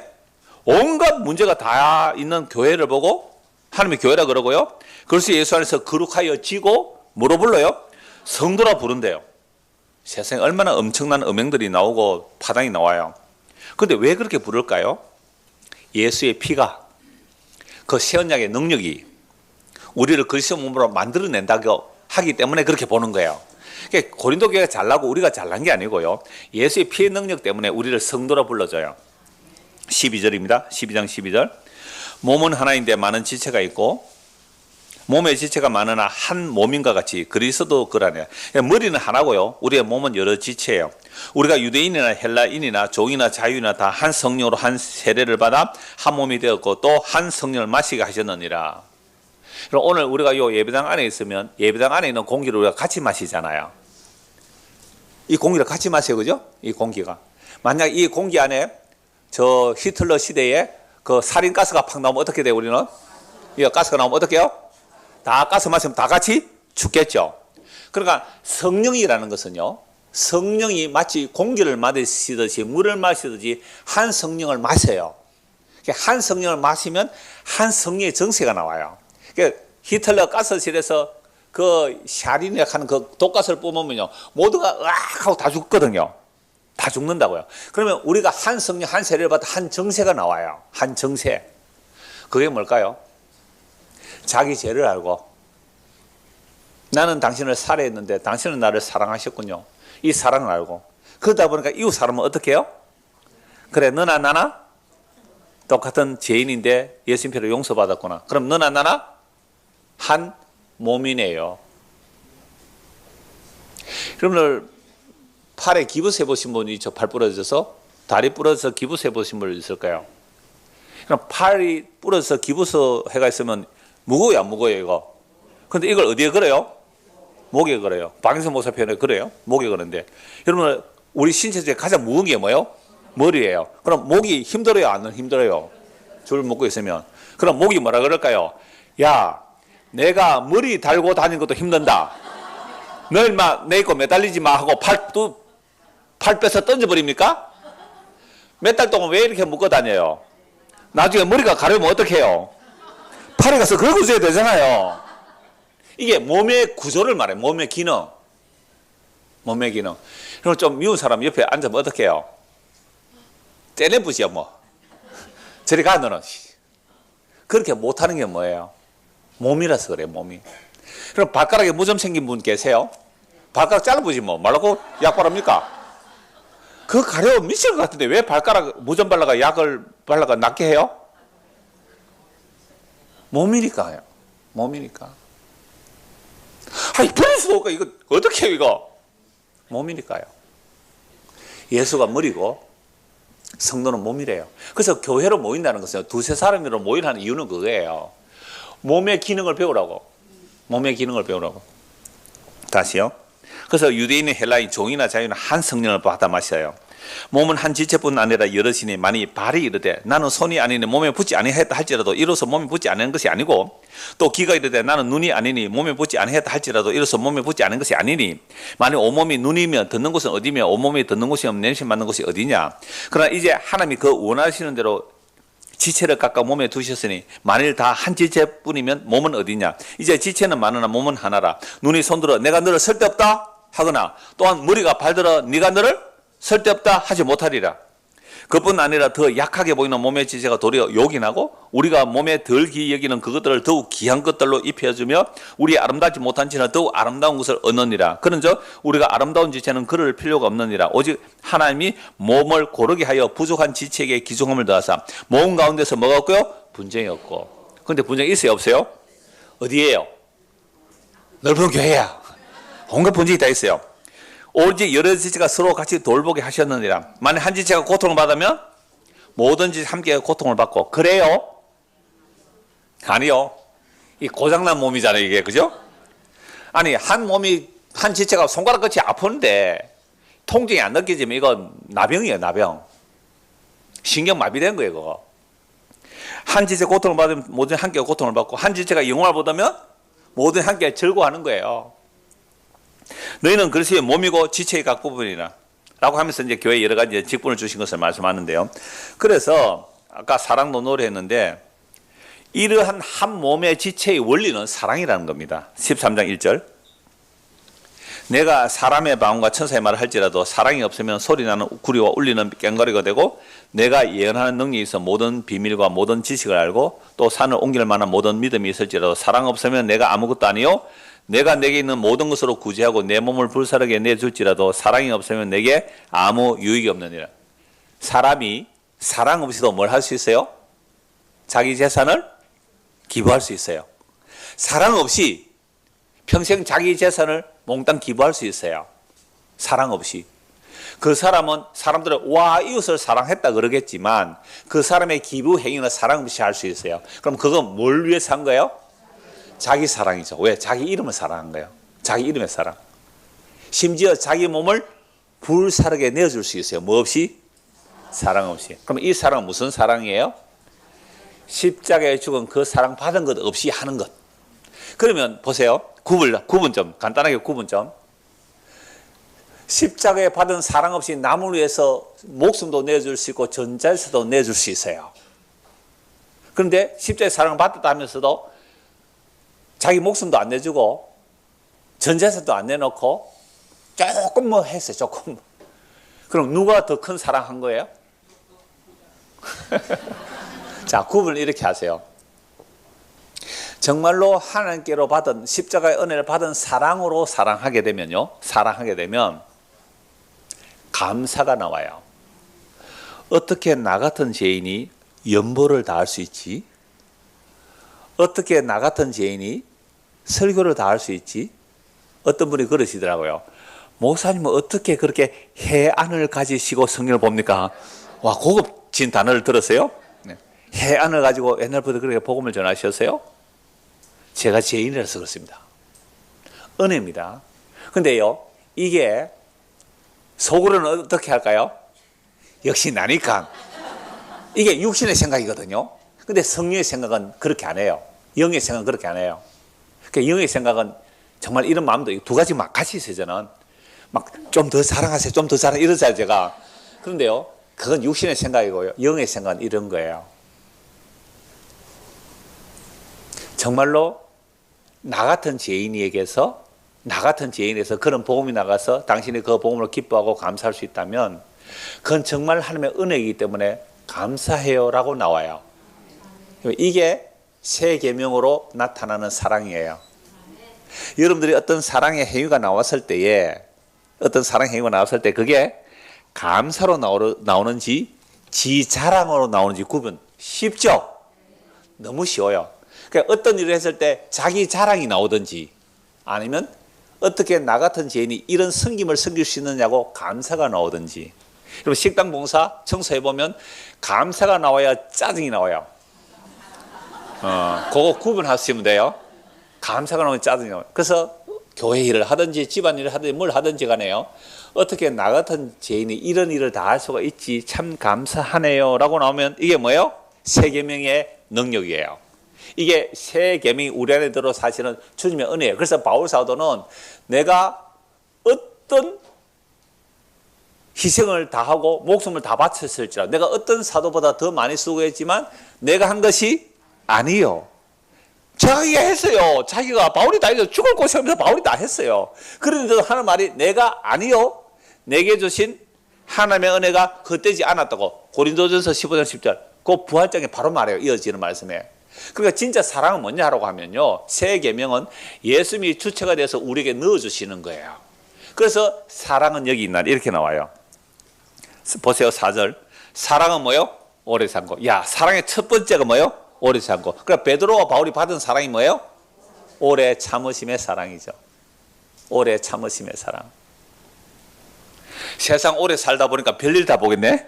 Speaker 1: 온갖 문제가 다 있는 교회를 보고 하나님의 교회라 그러고요. 그리스도 예수 안에서 거룩하여 지고 뭐로 불러요? 성도라 부른대요. 세상에 얼마나 엄청난 음행들이 나오고 파당이 나와요. 그런데 왜 그렇게 부를까요? 예수의 피가 그 새 언약의 능력이 우리를 그리스도 몸으로 만들어낸다고 하기 때문에 그렇게 보는 거예요. 그러니까 고린도 교회가 잘나고 우리가 잘난 게 아니고요. 예수의 피의 능력 때문에 우리를 성도라 불러줘요. 12절입니다. 12장 12절. 몸은 하나인데 많은 지체가 있고 몸의 지체가 많으나 한 몸인과 같이 그리스도 그라네. 머리는 하나고요. 우리의 몸은 여러 지체예요. 우리가 유대인이나 헬라인이나 종이나 자유나 다 한 성령으로 한 세례를 받아 한 몸이 되었고 또 한 성령을 마시게 하셨느니라. 그럼 오늘 우리가 요 예배당 안에 있으면 예배당 안에 있는 공기를 우리가 같이 마시잖아요. 이 공기를 같이 마셔요, 그죠? 이 공기가. 만약 이 공기 안에 저 히틀러 시대에 그 살인가스가 팍 나오면 어떻게 돼요, 우리는? 이 가스가 나오면 어떻게 해요? 다 가스 마시면 다 같이 죽겠죠. 그러니까 성령이라는 것은요, 성령이 마치 공기를 마시듯이 물을 마시듯이 한 성령을 마셔요. 한 성령을 마시면 한 성령의 정세가 나와요. 그러니까 히틀러 가스실에서 그 샤린이라고 하는 그 독가스를 뿜으면요, 모두가 으악 하고 다 죽거든요. 다 죽는다고요. 그러면 우리가 한 성령, 한 세례를 받아 한 정세가 나와요. 한 정세. 그게 뭘까요? 자기 죄를 알고 나는 당신을 살해했는데 당신은 나를 사랑하셨군요. 이 사랑을 알고 그러다 보니까 이웃 사람은 어떻게 해요? 그래 너나 나나 똑같은 죄인인데 예수님 피로 용서받았구나. 그럼 너나 나나 한 몸이네요. 여러분들 팔에 기부세 보신 분이 저 팔 부러져서 다리 부러져서 기부세 보신 분 있을까요? 그럼 팔이 부러져서 기부세 해가 있으면 무거워요, 안 무거워요, 이거? 근데 이걸 어디에 걸어요? 목에 걸어요. 박인선 목사 표현에 그래요. 목에 거는데. 여러분, 우리 신체 중에 가장 무거운 게 뭐예요? 머리예요. 그럼 목이 힘들어요, 안 힘들어요? 줄 묶고 있으면. 그럼 목이 뭐라 그럴까요? 야, 내가 머리 달고 다니는 것도 힘든다. 너 인마 내 거 매달리지 마 하고 팔 빼서 던져버립니까? 몇 달 동안 왜 이렇게 묶어 다녀요? 나중에 머리가 가려면 어떻게 해요? 팔에 가서 긁어줘야 되잖아요. 이게 몸의 구조를 말해요. 몸의 기능. 몸의 기능. 그럼 좀 미운 사람 옆에 앉으면 어떻게 해요? 떼내부지요, 뭐. 저리 가, 너는. 그렇게 못하는 게 뭐예요? 몸이라서 그래요, 몸이. 그럼 발가락에 무좀 생긴 분 계세요? 발가락 잘라보지 뭐. 말라고 약 바릅니까? 그거 가려워 미칠 것 같은데 왜 발가락 무좀 발라가 약을 발라가 낫게 해요? 몸이니까요. 몸이니까. 아니, 버릴 수도 없고, 이거, 어떻게 해요, 이거? 몸이니까요. 예수가 머리고, 성도는 몸이래요. 그래서 교회로 모인다는 것은 두세 사람으로 모이라는 이유는 그거예요. 몸의 기능을 배우라고. 몸의 기능을 배우라고. 다시요. 그래서 유대인의 헬라인, 종이나 자유나 한 성령을 받아 마셔요. 몸은 한 지체뿐 아니라 여럿이니 만일 발이 이르되 나는 손이 아니니 몸에 붙지 아니하였다 할지라도 이로써 몸에 붙지 않은 것이 아니고 또 귀가 이르되 나는 눈이 아니니 몸에 붙지 아니하였다 할지라도 이로써 몸에 붙지 않은 것이 아니니 만일 온몸이 눈이면 듣는 곳은 어디며 온몸이 듣는 곳이 없는 냄새 맡는 곳이 어디냐. 그러나 이제 하나님이 그 원하시는 대로 지체를 깎아 몸에 두셨으니 만일 다 한 지체뿐이면 몸은 어디냐. 이제 지체는 많으나 몸은 하나라. 눈이 손들어 내가 너를 쓸데없다 하거나 또한 머리가 발들어 네가 너를 쓸데없다 하지 못하리라. 그뿐 아니라 더 약하게 보이는 몸의 지체가 도리어 요긴하고 우리가 몸에 덜 귀히 여기는 그것들을 더욱 귀한 것들로 입혀주며 우리 아름답지 못한 지체는 더욱 아름다운 것을 얻느니라. 그런즉 우리가 아름다운 지체는 그럴 필요가 없느니라. 오직 하나님이 몸을 고르게 하여 부족한 지체에게 기중함을 더하사 몸 가운데서 뭐가 없고요? 분쟁이 없고. 그런데 분쟁이 있어요? 없어요? 어디에요? 넓은 교회야. 온갖 분쟁이 다 있어요. 오직 여러 지체가 서로 같이 돌보게 하셨느니라. 만약 한 지체가 고통을 받으면 모든 지체 함께 고통을 받고. 그래요? 아니요. 이 고장난 몸이잖아요, 이게. 그죠? 아니, 한 지체가 손가락 끝이 아픈데 통증이 안 느껴지면 이건 나병이에요, 나병. 신경 마비된 거예요, 그거. 한 지체 고통을 받으면 모든 함께 고통을 받고, 한 지체가 영광을 받으면 모든 함께 즐거워하는 거예요. 너희는 그리스도의 몸이고 지체의 각 부분이라 라고 하면서 이제 교회에 여러 가지 직분을 주신 것을 말씀하는데요. 그래서 아까 사랑도 노래했는데 이러한 한 몸의 지체의 원리는 사랑이라는 겁니다. 13장 1절. 내가 사람의 마음과 천사의 말을 할지라도 사랑이 없으면 소리나는 구리와 울리는 꽹과리가 되고 내가 예언하는 능력이 있어 모든 비밀과 모든 지식을 알고 또 산을 옮길 만한 모든 믿음이 있을지라도 사랑 없으면 내가 아무것도 아니요 내가 내게 있는 모든 것으로 구제하고 내 몸을 불사르게 내줄지라도 사랑이 없으면 내게 아무 유익이 없느니라. 사람이 사랑 없이도 뭘 할 수 있어요? 자기 재산을 기부할 수 있어요. 사랑 없이 평생 자기 재산을 몽땅 기부할 수 있어요. 사랑 없이. 그 사람은 사람들은 와 이웃을 사랑했다 그러겠지만 그 사람의 기부 행위는 사랑 없이 할 수 있어요. 그럼 그건 뭘 위해서 한 거예요? 자기 사랑이죠. 왜? 자기 이름을 사랑한 거예요. 자기 이름의 사랑. 심지어 자기 몸을 불사르게 내어줄 수 있어요. 뭐 없이? 사랑 없이. 그럼 이 사랑은 무슨 사랑이에요? 십자가에 죽은 그 사랑 받은 것 없이 하는 것. 그러면 보세요. 구분 좀 간단하게 구분 좀. 십자가에 받은 사랑 없이 남을 위해서 목숨도 내줄 수 있고 전자에서도 내줄 수 있어요. 그런데 십자가에 사랑을 받았다 하면서도 자기 목숨도 안 내주고 전재산도 안 내놓고 조금 뭐 했어요. 조금. 그럼 누가 더 큰 사랑한 거예요? 자, 구분을 이렇게 하세요. 정말로 하나님께로 받은 십자가의 은혜를 받은 사랑으로 사랑하게 되면요. 사랑하게 되면 감사가 나와요. 어떻게 나 같은 죄인이 연보를 다할 수 있지? 어떻게 나 같은 죄인이 설교를 다 할 수 있지? 어떤 분이 그러시더라고요. 목사님은 어떻게 그렇게 해안을 가지시고 성경을 봅니까? 와, 고급진 단어를 들었어요? 네. 해안을 가지고 옛날부터 그렇게 복음을 전하셨어요? 제가 죄인이라서 그렇습니다. 은혜입니다. 근데요, 이게 속으로는 어떻게 할까요? 역시 나니까. 이게 육신의 생각이거든요. 근데 성령의 생각은 그렇게 안 해요. 영의 생각은 그렇게 안 해요. 그러니까 영의 생각은 정말 이런 마음도 두 가지 막 같이 있어요. 저는 막 좀 더 사랑하세요. 좀 더 사랑 이러잖아요. 제가. 그런데요, 그건 육신의 생각이고요. 영의 생각은 이런 거예요. 정말로 나 같은 죄인에게서 그런 복음이 나가서 당신이 그 복음으로 기뻐하고 감사할 수 있다면 그건 정말 하나님의 은혜이기 때문에 감사해요라고 나와요. 이게 새 계명으로 나타나는 사랑이에요. 여러분들이 어떤 사랑의 행위가 나왔을 때에 그게 감사로 나오는지 지 자랑으로 나오는지 구분 쉽죠? 너무 쉬워요. 그러니까 어떤 일을 했을 때 자기 자랑이 나오든지 아니면 어떻게 나 같은 죄인이 이런 섬김을 섬길 수 있느냐고 감사가 나오든지. 그럼 식당 봉사 청소해보면 감사가 나와야 짜증이 나와요. 그거 구분하시면 돼요. 감사가 나오면 짜증이 나와요. 그래서 교회 일을 하든지 집안 일을 하든지 뭘 하든지 간에요. 어떻게 나 같은 죄인이 이런 일을 다 할 수가 있지 참 감사하네요 라고 나오면 이게 뭐예요? 새 계명의 능력이에요. 이게 새 계명이 우리 안에 들어 사실은 주님의 은혜예요. 그래서 바울 사도는 내가 어떤 희생을 다하고 목숨을 다 바쳤을지라도 내가 어떤 사도보다 더 많이 수고했지만 내가 한 것이 아니요. 자기가 했어요. 자기가 바울이 다 해서 죽을 고생하면서 바울이 다 했어요. 그런데도 하는 말이 내가 아니요. 내게 주신 하나님의 은혜가 헛되지 않았다고 고린도전서 15장 10절 그 부활장에 바로 말해요. 이어지는 말씀에. 그러니까 진짜 사랑은 뭐냐 하라고 하면요, 새 계명은 예수님이 주체가 돼서 우리에게 넣어주시는 거예요. 그래서 사랑은 여기 있나 이렇게 나와요. 보세요. 4절. 사랑은 뭐요? 오래 참고. 야, 사랑의 첫 번째가 뭐요? 오래 참고. 그러니까 베드로와 바울이 받은 사랑이 뭐예요? 오래 참으심의 사랑이죠. 오래 참으심의 사랑. 세상 오래 살다 보니까 별일 다 보겠네.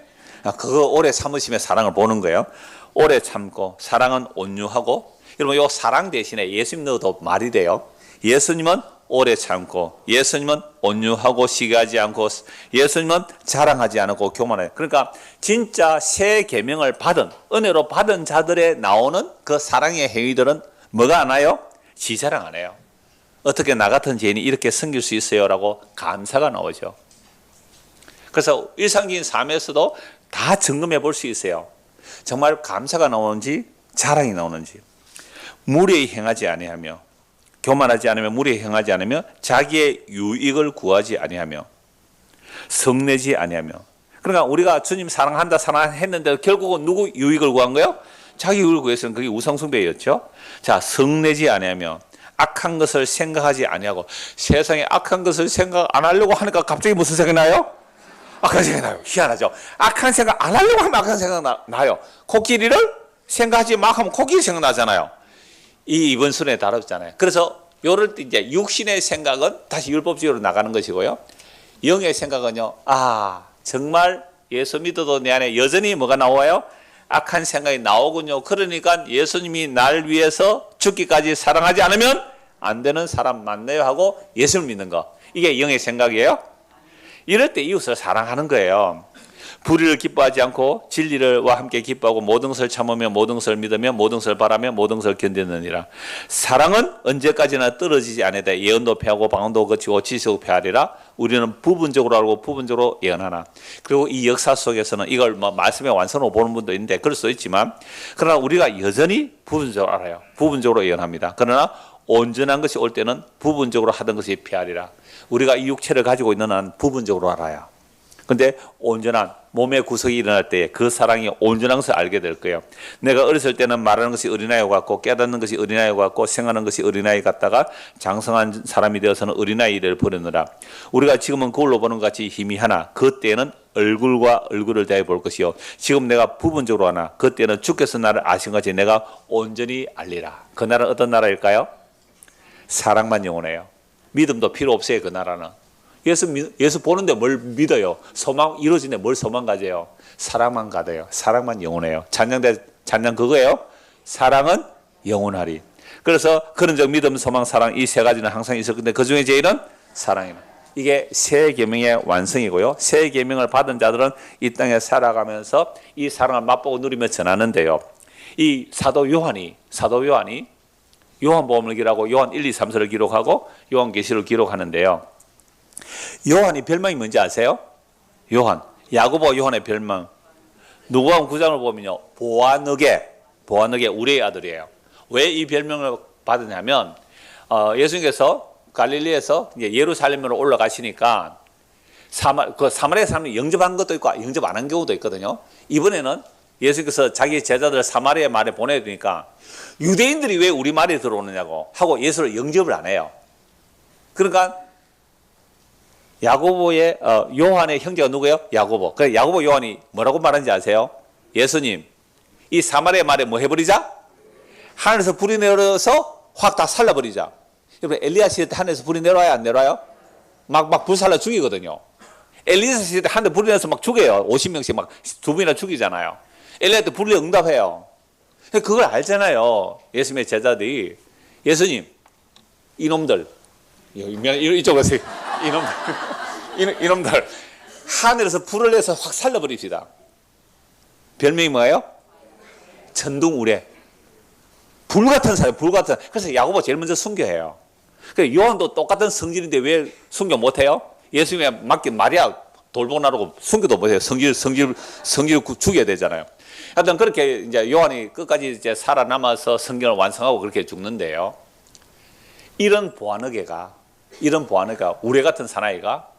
Speaker 1: 그거 오래 참으심의 사랑을 보는 거예요. 오래 참고. 사랑은 온유하고. 여러분, 이 사랑 대신에 예수님 넣어도 말이 돼요. 예수님은 오래 참고, 예수님은 온유하고 시기하지 않고, 예수님은 자랑하지 않고 교만해요. 그러니까 진짜 새 계명을 받은, 은혜로 받은 자들에 나오는 그 사랑의 행위들은 뭐가 안 와요? 지자랑 안 해요. 어떻게 나 같은 죄인이 이렇게 섬길 수 있어요? 라고 감사가 나오죠. 그래서 일상적인 삶에서도 다 점검해 볼 수 있어요. 정말 감사가 나오는지 자랑이 나오는지. 무례히 행하지 아니하며, 교만하지 않으며, 무례히 행하지 않으며, 자기의 유익을 구하지 아니하며, 성내지 아니하며. 그러니까 우리가 주님 사랑한다 사랑했는데 결국은 누구 유익을 구한 거예요? 자기 유익을 구해서는 그게 우상숭배였죠. 자, 성내지 아니하며, 악한 것을 생각하지 아니하고. 세상에 악한 것을 생각 안 하려고 하니까 갑자기 무슨 생각이 나요? 악한 생각이 나요. 희한하죠. 악한 생각 안 하려고 하면 악한 생각 나요. 코끼리를 생각하지 막 하면 코끼리 생각나잖아요. 이 이번 순에 다뤘잖아요. 그래서 요럴 때 이제 육신의 생각은 다시 율법적으로 나가는 것이고요. 영의 생각은요, 정말 예수 믿어도 내 안에 여전히 뭐가 나와요? 악한 생각이 나오군요. 그러니까 예수님이 날 위해서 죽기까지 사랑하지 않으면 안 되는 사람 맞네요 하고 예수를 믿는 거. 이게 영의 생각이에요. 이럴 때 이웃을 사랑하는 거예요. 불의를 기뻐하지 않고 진리와 함께 기뻐하고 모든 것을 참으며 모든 것을 믿으며 모든 것을 바라며 모든 것을 견디느니라. 사랑은 언제까지나 떨어지지 아니하되 예언도 패하고 방언도 거치고 지식도 패하리라. 우리는 부분적으로 알고 부분적으로 예언하나. 그리고 이 역사 속에서는 이걸 말씀의 완성으로 보는 분도 있는데 그럴 수도 있지만, 그러나 우리가 여전히 부분적으로 알아요. 부분적으로 예언합니다. 그러나 온전한 것이 올 때는 부분적으로 하던 것이 패하리라. 우리가 이 육체를 가지고 있는 한 부분적으로 알아요. 근데 온전한 몸의 구속이 일어날 때 그 사랑이 온전한 것을 알게 될 거예요. 내가 어렸을 때는 말하는 것이 어린아이 같고 깨닫는 것이 어린아이 같고 생각하는 것이 어린아이 같다가 장성한 사람이 되어서는 어린아이 일을 버리느라. 우리가 지금은 거울로 보는 것 같이 힘이 하나 그때는 얼굴과 얼굴을 대해 볼 것이요. 지금 내가 부분적으로 하나 그때는 주께서 나를 아신 것이 내가 온전히 알리라. 그 나라는 어떤 나라일까요? 사랑만 영원해요. 믿음도 필요 없어요. 그 나라는. 예수 보는데 뭘 믿어요? 소망 이루어지는데 뭘 소망 가져요? 사랑만 가져요. 사랑만 영원해요. 찬양 그거예요. 사랑은 영원하리. 그래서 그런 적 믿음, 소망, 사랑 이 세 가지는 항상 있을 건데 그 중에 제일은 사랑이다. 이게 새 계명의 완성이고요. 새 계명을 받은 자들은 이 땅에 살아가면서 이 사랑을 맛보고 누리며 전하는데요. 이 사도 요한이 요한복음을 기록하고 요한 1, 2, 3서를 기록하고 요한계시를 기록하는데요. 요한이 별명이 뭔지 아세요? 요한. 야고보 요한의 별명. 누가복음 9장을 보면요. 보아너게 우리의 아들이에요. 왜 이 별명을 받으냐면 예수님께서 갈릴리에서 예루살렘으로 올라가시니까 사마리아 사람이 영접한 것도 있고 영접 안 한 경우도 있거든요. 이번에는 예수님께서 자기 제자들을 사마리아 말에 보내야 되니까 유대인들이 왜 우리 말에 들어오느냐고 하고 예수를 영접을 안 해요. 그러니까 야고보의 요한의 형제가 누구예요? 야고보. 그래서 야고보 요한이 뭐라고 말하는지 아세요? 예수님, 이 사마리아 말에 뭐 해버리자? 하늘에서 불이 내려서 확 다 살라버리자. 여러분 엘리야 시대 때 하늘에서 불이 내려와요? 안 내려와요? 막 불살라 죽이거든요. 엘리야 시대 때 하늘에 불이 내려서 막 죽여요. 50명씩 막 두 분이나 죽이잖아요. 엘리야 때 불이 응답해요. 그걸 알잖아요. 예수님의 제자들이. 예수님, 이놈들 이쪽으로 오세요. 이놈들 하늘에서 불을 내서 확 살려버립시다. 별명이 뭐예요? 천둥우레. 불같은 사람, 불같은. 그래서 야고보 제일 먼저 순교해요. 요한도 똑같은 성질인데 왜 순교 못해요? 예수님의 맡긴 마리아 돌보나라고 순교도 못해요. 성질 죽여야 되잖아요. 하여튼 그렇게 이제 요한이 끝까지 이제 살아남아서 성경을 완성하고 그렇게 죽는데요. 이런 보아너게가 우레 같은 사나이가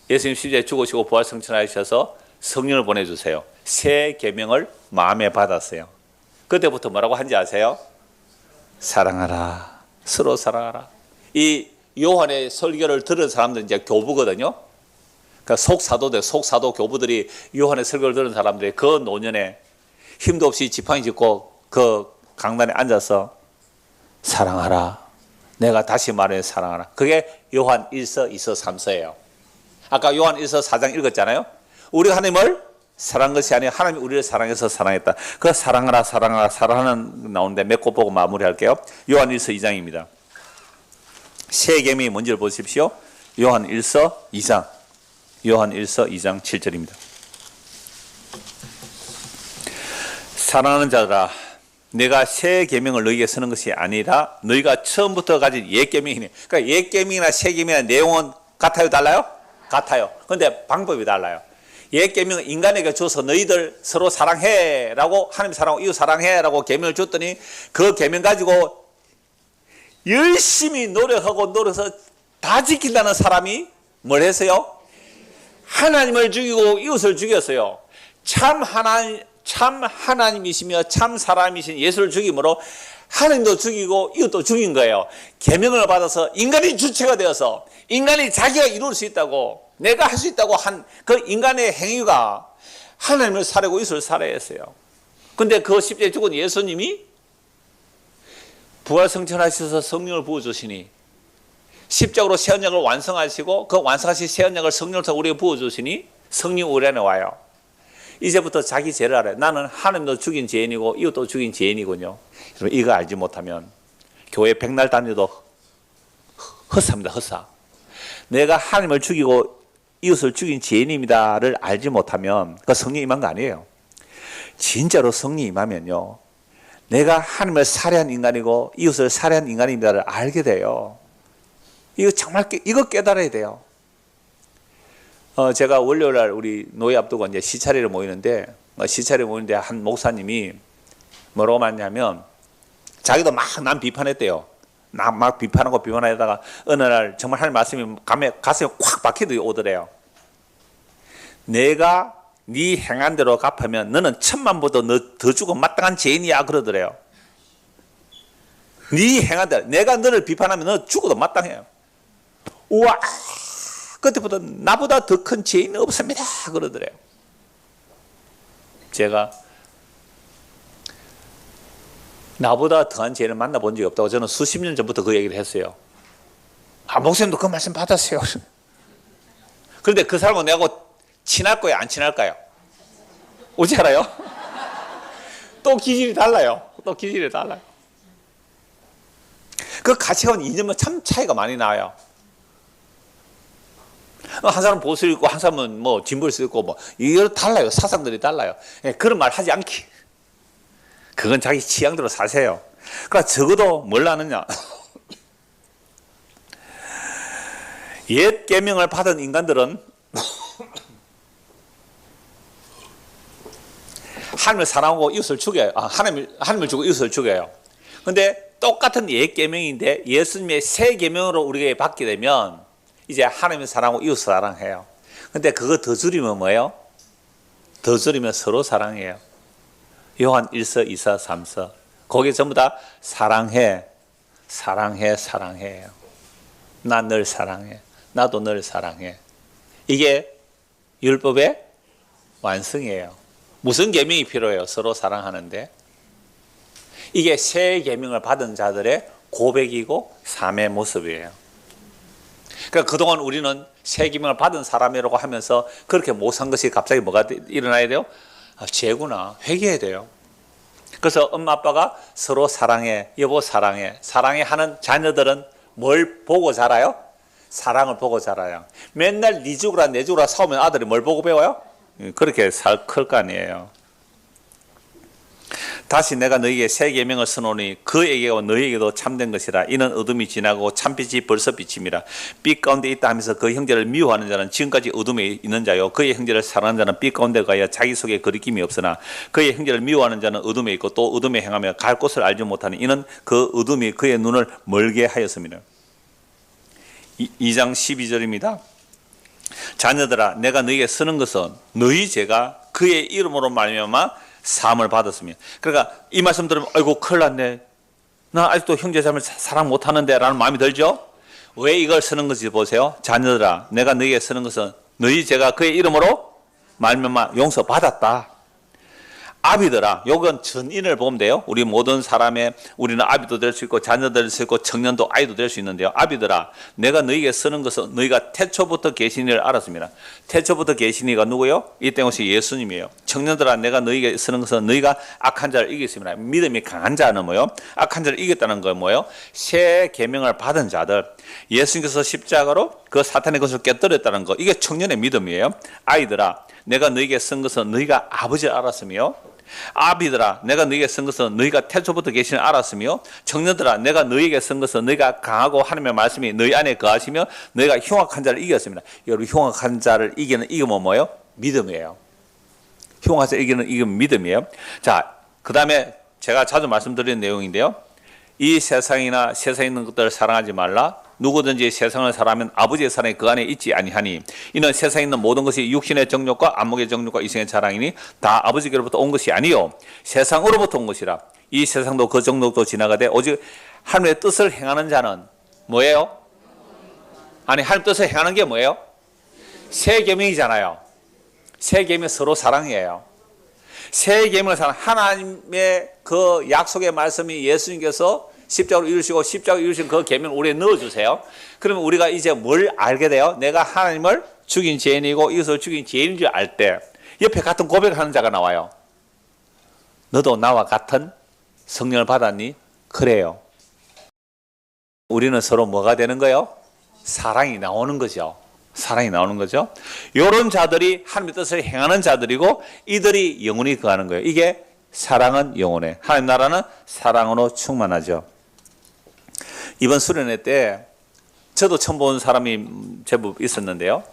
Speaker 1: 예수님 십자가에 죽으시고 부활승천하셔서 성령을 보내주세요. 새 계명을 마음에 받았어요. 그때부터 뭐라고 한지 아세요? 사랑하라. 서로 사랑하라. 이 요한의 설교를 들은 사람들은 이제 교부거든요. 그러니까 속사도 교부들이 요한의 설교를 들은 사람들이 그 노년에 힘도 없이 지팡이 짚고 그 강단에 앉아서 사랑하라. 내가 다시 말해 사랑하라. 그게 요한 1서, 2서, 3서예요. 아까 요한 1서 4장 읽었잖아요. 우리가 하나님을 사랑한 것이 아니라 하나님이 우리를 사랑해서 사랑했다. 그 사랑하라 사랑하라 사랑하는 나오는데 몇 것 보고 마무리할게요. 요한 1서 2장입니다. 새 계명이 뭔지를 보십시오. 요한 1서 2장. 요한 1서 2장 7절입니다. 사랑하는 자들아, 내가 새 계명을 너희에게 쓰는 것이 아니라 너희가 처음부터 가진 옛 계명이니. 그러니까 옛 계명이나 새 계명의 내용은 같아요, 달라요? 같아요. 그런데 방법이 달라요. 옛 계명은 인간에게 줘서 너희들 서로 사랑해라고, 하나님 사랑하고 이웃 사랑해라고 계명을 줬더니 그 계명 가지고 열심히 노력해서 다 지킨다는 사람이 뭘 했어요? 하나님을 죽이고 이웃을 죽였어요. 참 하나님이시며 참 사람이신 예수를 죽임으로 하나님도 죽이고 이웃도 죽인 거예요. 계명을 받아서 인간이 주체가 되어서 인간이 자기가 이룰 수 있다고, 내가 할 수 있다고 한 그 인간의 행위가 하나님을 살해고 이웃을 살해했어요. 근데 그 십자가에 죽은 예수님이 부활승천하셔서 성령을 부어주시니, 십자가로 새 언약을 완성하시고 그 완성하신 새 언약을 성령을 통해 우리에게 부어주시니 성령 우리 안에 와요. 이제부터 자기 죄를 알아요. 나는 하나님도 죽인 죄인이고 이웃도 죽인 죄인이군요. 여러분, 이거 알지 못하면 교회 백날 다녀도 헛사입니다. 헛사. 내가 하나님을 죽이고 이웃을 죽인 죄인입니다를 알지 못하면 그 성령 임한 거 아니에요. 진짜로 성령 임하면요, 내가 하나님을 살해한 인간이고 이웃을 살해한 인간입니다를 알게 돼요. 이거 정말 이거 깨달아야 돼요. 제가 월요일날 우리 노예 앞두고 이제 시차례를 모이는데, 한 목사님이 뭐라고 말했냐면, 자기도 막 남 비판했대요. 막 비판하다가 어느 날 정말 하나님 말씀이 가슴에 콱 박히듯이 오더래요. 내가 네 행한 대로 갚으면 너는 1000만보다 너 더 주고 마땅한 죄인이야 그러더래요. 네 행한 대로, 내가 너를 비판하면 너 죽어도 마땅해요. 우와, 그때부터 나보다 더 큰 죄인은 없습니다 그러더래요. 제가 나보다 더한 죄인을 만나본 적이 없다고 저는 수십 년 전부터 그 얘기를 했어요. 목사님도 그 말씀 받았어요. 그런데 그 사람은 내하고 친할 거예요, 안 친할까요? 어찌 알아요? 또 기질이 달라요. 그 가치관 이념은 참 차이가 많이 나요. 한 사람은 보수를 있고 한 사람은 뭐 진보를 쓰고 뭐 이거 달라요. 사상들이 달라요. 그런 말 하지 않기. 그건 자기 취향대로 사세요. 그러니까 적어도 뭘 아느냐. 옛 계명을 받은 인간들은 하나님을 사랑하고 이웃을 죽여요. 하나님을 주고 이웃을 죽여요. 근데 똑같은 옛 계명인데 예수님의 새 계명으로 우리가 받게 되면 이제 하나님을 사랑하고 이웃을 사랑해요. 근데 그거 더 줄이면 뭐예요? 더 줄이면 서로 사랑해요. 요한 1서, 2서, 3서. 거기 전부 다 사랑해요. 나 널 사랑해. 나도 널 사랑해. 이게 율법의 완성이에요. 무슨 계명이 필요해요? 서로 사랑하는데. 이게 새 계명을 받은 자들의 고백이고 삶의 모습이에요. 그러니까 그동안 우리는 새 계명을 받은 사람이라고 하면서 그렇게 못 산 것이 갑자기 뭐가 일어나야 돼요? 죄구나. 회개해야 돼요. 그래서 엄마 아빠가 서로 사랑해, 여보 사랑해, 사랑해 하는 자녀들은 뭘 보고 자라요? 사랑을 보고 자라요. 맨날 네 죽으라 내 죽으라 싸우면 아들이 뭘 보고 배워요? 그렇게 클 거 아니에요. 다시 내가 너희에게 새 계명을 써놓으니 그에게와 너희에게도 참된 것이라. 이는 어둠이 지나고 참빛이 벌써 비침이라. 빛 가운데 있다 하면서 그 형제를 미워하는 자는 지금까지 어둠에 있는 자요, 그의 형제를 사랑하는 자는 빛 가운데 가야 자기 속에 거리낌이 없으나 그의 형제를 미워하는 자는 어둠에 있고 또 어둠에 행하며 갈 곳을 알지 못하니 이는 그 어둠이 그의 눈을 멀게 하였습니다. 2장 12절입니다. 자녀들아 내가 너희에게 쓰는 것은 너희 죄가 그의 이름으로 말미암아 사함을 받았으며. 그러니까 이 말씀 들으면 아이고 큰일 났네, 나 아직도 형제자매를 사랑 못하는데 라는 마음이 들죠. 왜 이걸 쓰는 건지 보세요. 자녀들아 내가 너희에게 쓰는 것은 너희 죄가 그의 이름으로 말미암아 용서받았다. 아비들아, 요건 전인을 보면 돼요. 우리 모든 사람의, 우리는 아비도 될 수 있고 자녀도 될 수 있고 청년도 아이도 될 수 있는데요. 아비들아 내가 너희에게 쓰는 것은 너희가 태초부터 계신 이를 알았습니다. 태초부터 계신 이가 누구요? 이때 오신 예수님이에요. 청년들아 내가 너희에게 쓰는 것은 너희가 악한 자를 이겼습니다. 믿음이 강한 자는 뭐요? 악한 자를 이겼다는 건 뭐예요? 새 계명을 받은 자들, 예수님께서 십자가로 그 사탄의 것을 깨뜨렸다는 거, 이게 청년의 믿음이에요. 아이들아 내가 너희에게 쓴 것은 너희가 아버지를 알았으며, 아비들아 내가 너희에게 쓴 것은 너희가 태초부터 계시는 알았으며, 청년들아 내가 너희에게 쓴 것은 너희가 강하고 하나님의 말씀이 너희 안에 거하시며 너희가 흉악한 자를 이겼습니다. 여러분 흉악한 자를 이기면 뭐예요? 믿음이에요. 흉악한 자를 이기는 믿음이에요. 자, 그 다음에 제가 자주 말씀드리는 내용인데요. 이 세상이나 세상에 있는 것들을 사랑하지 말라. 누구든지 세상을 사랑하면 아버지의 사랑이 그 안에 있지 아니하니 이는 세상에 있는 모든 것이 육신의 정욕과 안목의 정욕과 이생의 자랑이니 다 아버지께로부터 온 것이 아니요 세상으로부터 온 것이라. 이 세상도 그 정욕도 지나가되 오직 하나님의 뜻을 행하는 자는 뭐예요? 아니 하나님 뜻을 행하는 게 뭐예요? 새 계명이잖아요. 새 계명 서로 사랑이에요. 새 계명을 사랑, 하나님의 그 약속의 말씀이 예수님께서 십자가로 이루시고 십자가로 이루신 그 계명을 우리에 넣어주세요. 그러면 우리가 이제 뭘 알게 돼요? 내가 하나님을 죽인 죄인이고 이것을 죽인 죄인인 줄 알 때 옆에 같은 고백을 하는 자가 나와요. 너도 나와 같은 성령을 받았니? 그래요. 우리는 서로 뭐가 되는 거예요? 사랑이 나오는 거죠. 사랑이 나오는 거죠. 이런 자들이 하나님의 뜻을 행하는 자들이고 이들이 영원히 거하는 거예요. 이게 사랑은 영원해. 하나님 나라는 사랑으로 충만하죠. 이번 수련회 때 저도 처음 본 사람이 제법 있었는데요.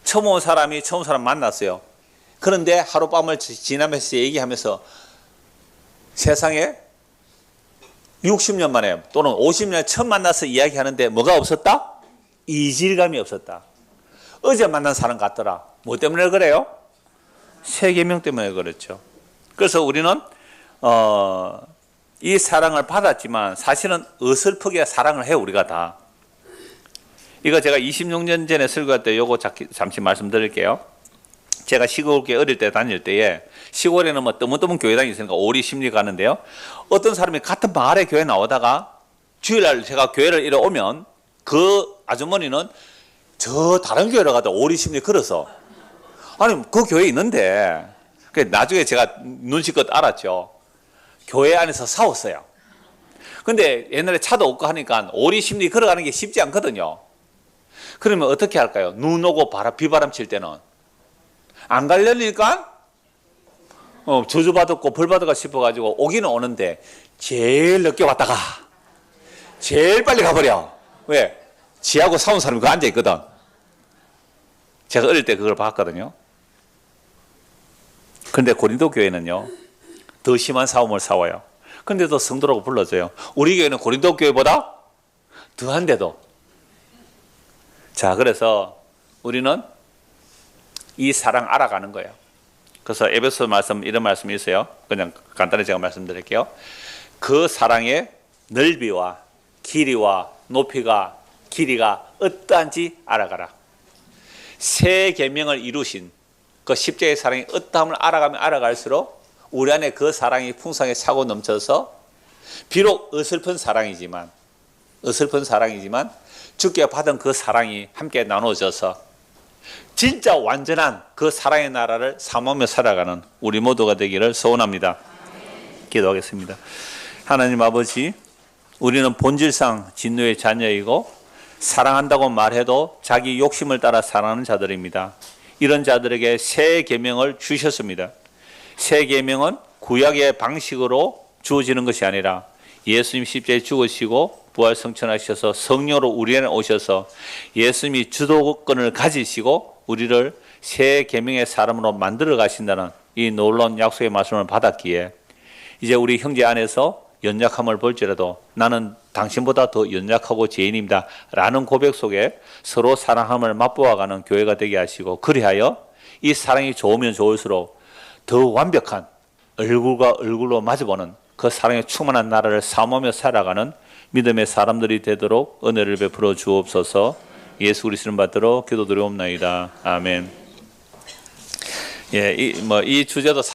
Speaker 1: 처음 온 사람이 처음 사람 만났어요. 그런데 하룻밤을 지나면서 얘기하면서 세상에 60년 만에 또는 50년 처음 만나서 이야기하는데 뭐가 없었다? 이질감이 없었다. 어제 만난 사람 같더라. 뭐 때문에 그래요? 새 계명 때문에 그렇죠. 그래서 우리는 이 사랑을 받았지만 사실은 어설프게 사랑을 해요. 우리가 다. 이거 제가 26년 전에 설교할 때 요거 잠시 말씀드릴게요. 제가 시골교회 어릴 때 다닐 때에 시골에는 뭐 뜨문뜨문 교회당이 있으니까 오리 심리 가는데요. 어떤 사람이 같은 마을에 교회 나오다가 주일날 제가 교회를 이래 오면 그 아주머니는 저 다른 교회로 가다 오리 심리 걸어서, 아니 그 교회에 있는데, 나중에 제가 눈치껏 알았죠. 교회 안에서 싸웠어요. 근데 옛날에 차도 없고 하니까 오리 심리 걸어가는 게 쉽지 않거든요. 그러면 어떻게 할까요? 눈 오고 비바람 칠 때는 안 가려니까 저주받았고 벌받을까 싶어가지고 오기는 오는데 제일 늦게 왔다가 제일 빨리 가버려. 왜? 지하고 싸운 사람이 그 앉아있거든. 제가 어릴 때 그걸 봤거든요. 그런데 고린도 교회는요 더 심한 싸움을 싸워요. 그런데도 성도라고 불러줘요. 우리 교회는 고린도 교회보다 더한데도. 자, 그래서 우리는 이 사랑 알아가는 거예요. 그래서 에베소 말씀, 이런 말씀이 있어요. 그냥 간단히 제가 말씀드릴게요. 그 사랑의 넓이와 길이와 높이가 길이가 어떠한지 알아가라. 새 계명을 이루신 그 십자가의 사랑이 어떠함을 알아가면 알아갈수록 우리 안에 그 사랑이 풍성하게 차고 넘쳐서 비록 어설픈 사랑이지만 주께 받은 그 사랑이 함께 나눠져서 진짜 완전한 그 사랑의 나라를 사모하며 살아가는 우리 모두가 되기를 소원합니다. 기도하겠습니다. 하나님 아버지, 우리는 본질상 진노의 자녀이고 사랑한다고 말해도 자기 욕심을 따라 사랑하는 자들입니다. 이런 자들에게 새 계명을 주셨습니다. 새 계명은 구약의 방식으로 주어지는 것이 아니라 예수님 십자가에 죽으시고 부활 성천하셔서 성령으로 우리 안에 오셔서 예수님이 주도권을 가지시고 우리를 새 계명의 사람으로 만들어 가신다는 이 놀라운 약속의 말씀을 받았기에 이제 우리 형제 안에서 연약함을 볼지라도 나는 당신보다 더 연약하고 죄인입니다 라는 고백 속에 서로 사랑함을 맛보아가는 교회가 되게 하시고, 그리하여 이 사랑이 좋으면 좋을수록 더 완벽한 얼굴과 얼굴로 마주보는 그 사랑에 충만한 나라를 사모하며 살아가는 믿음의 사람들이 되도록 은혜를 베풀어 주옵소서. 예수 그리스도를 받들어 기도드리옵나이다. 아멘. 이 주제도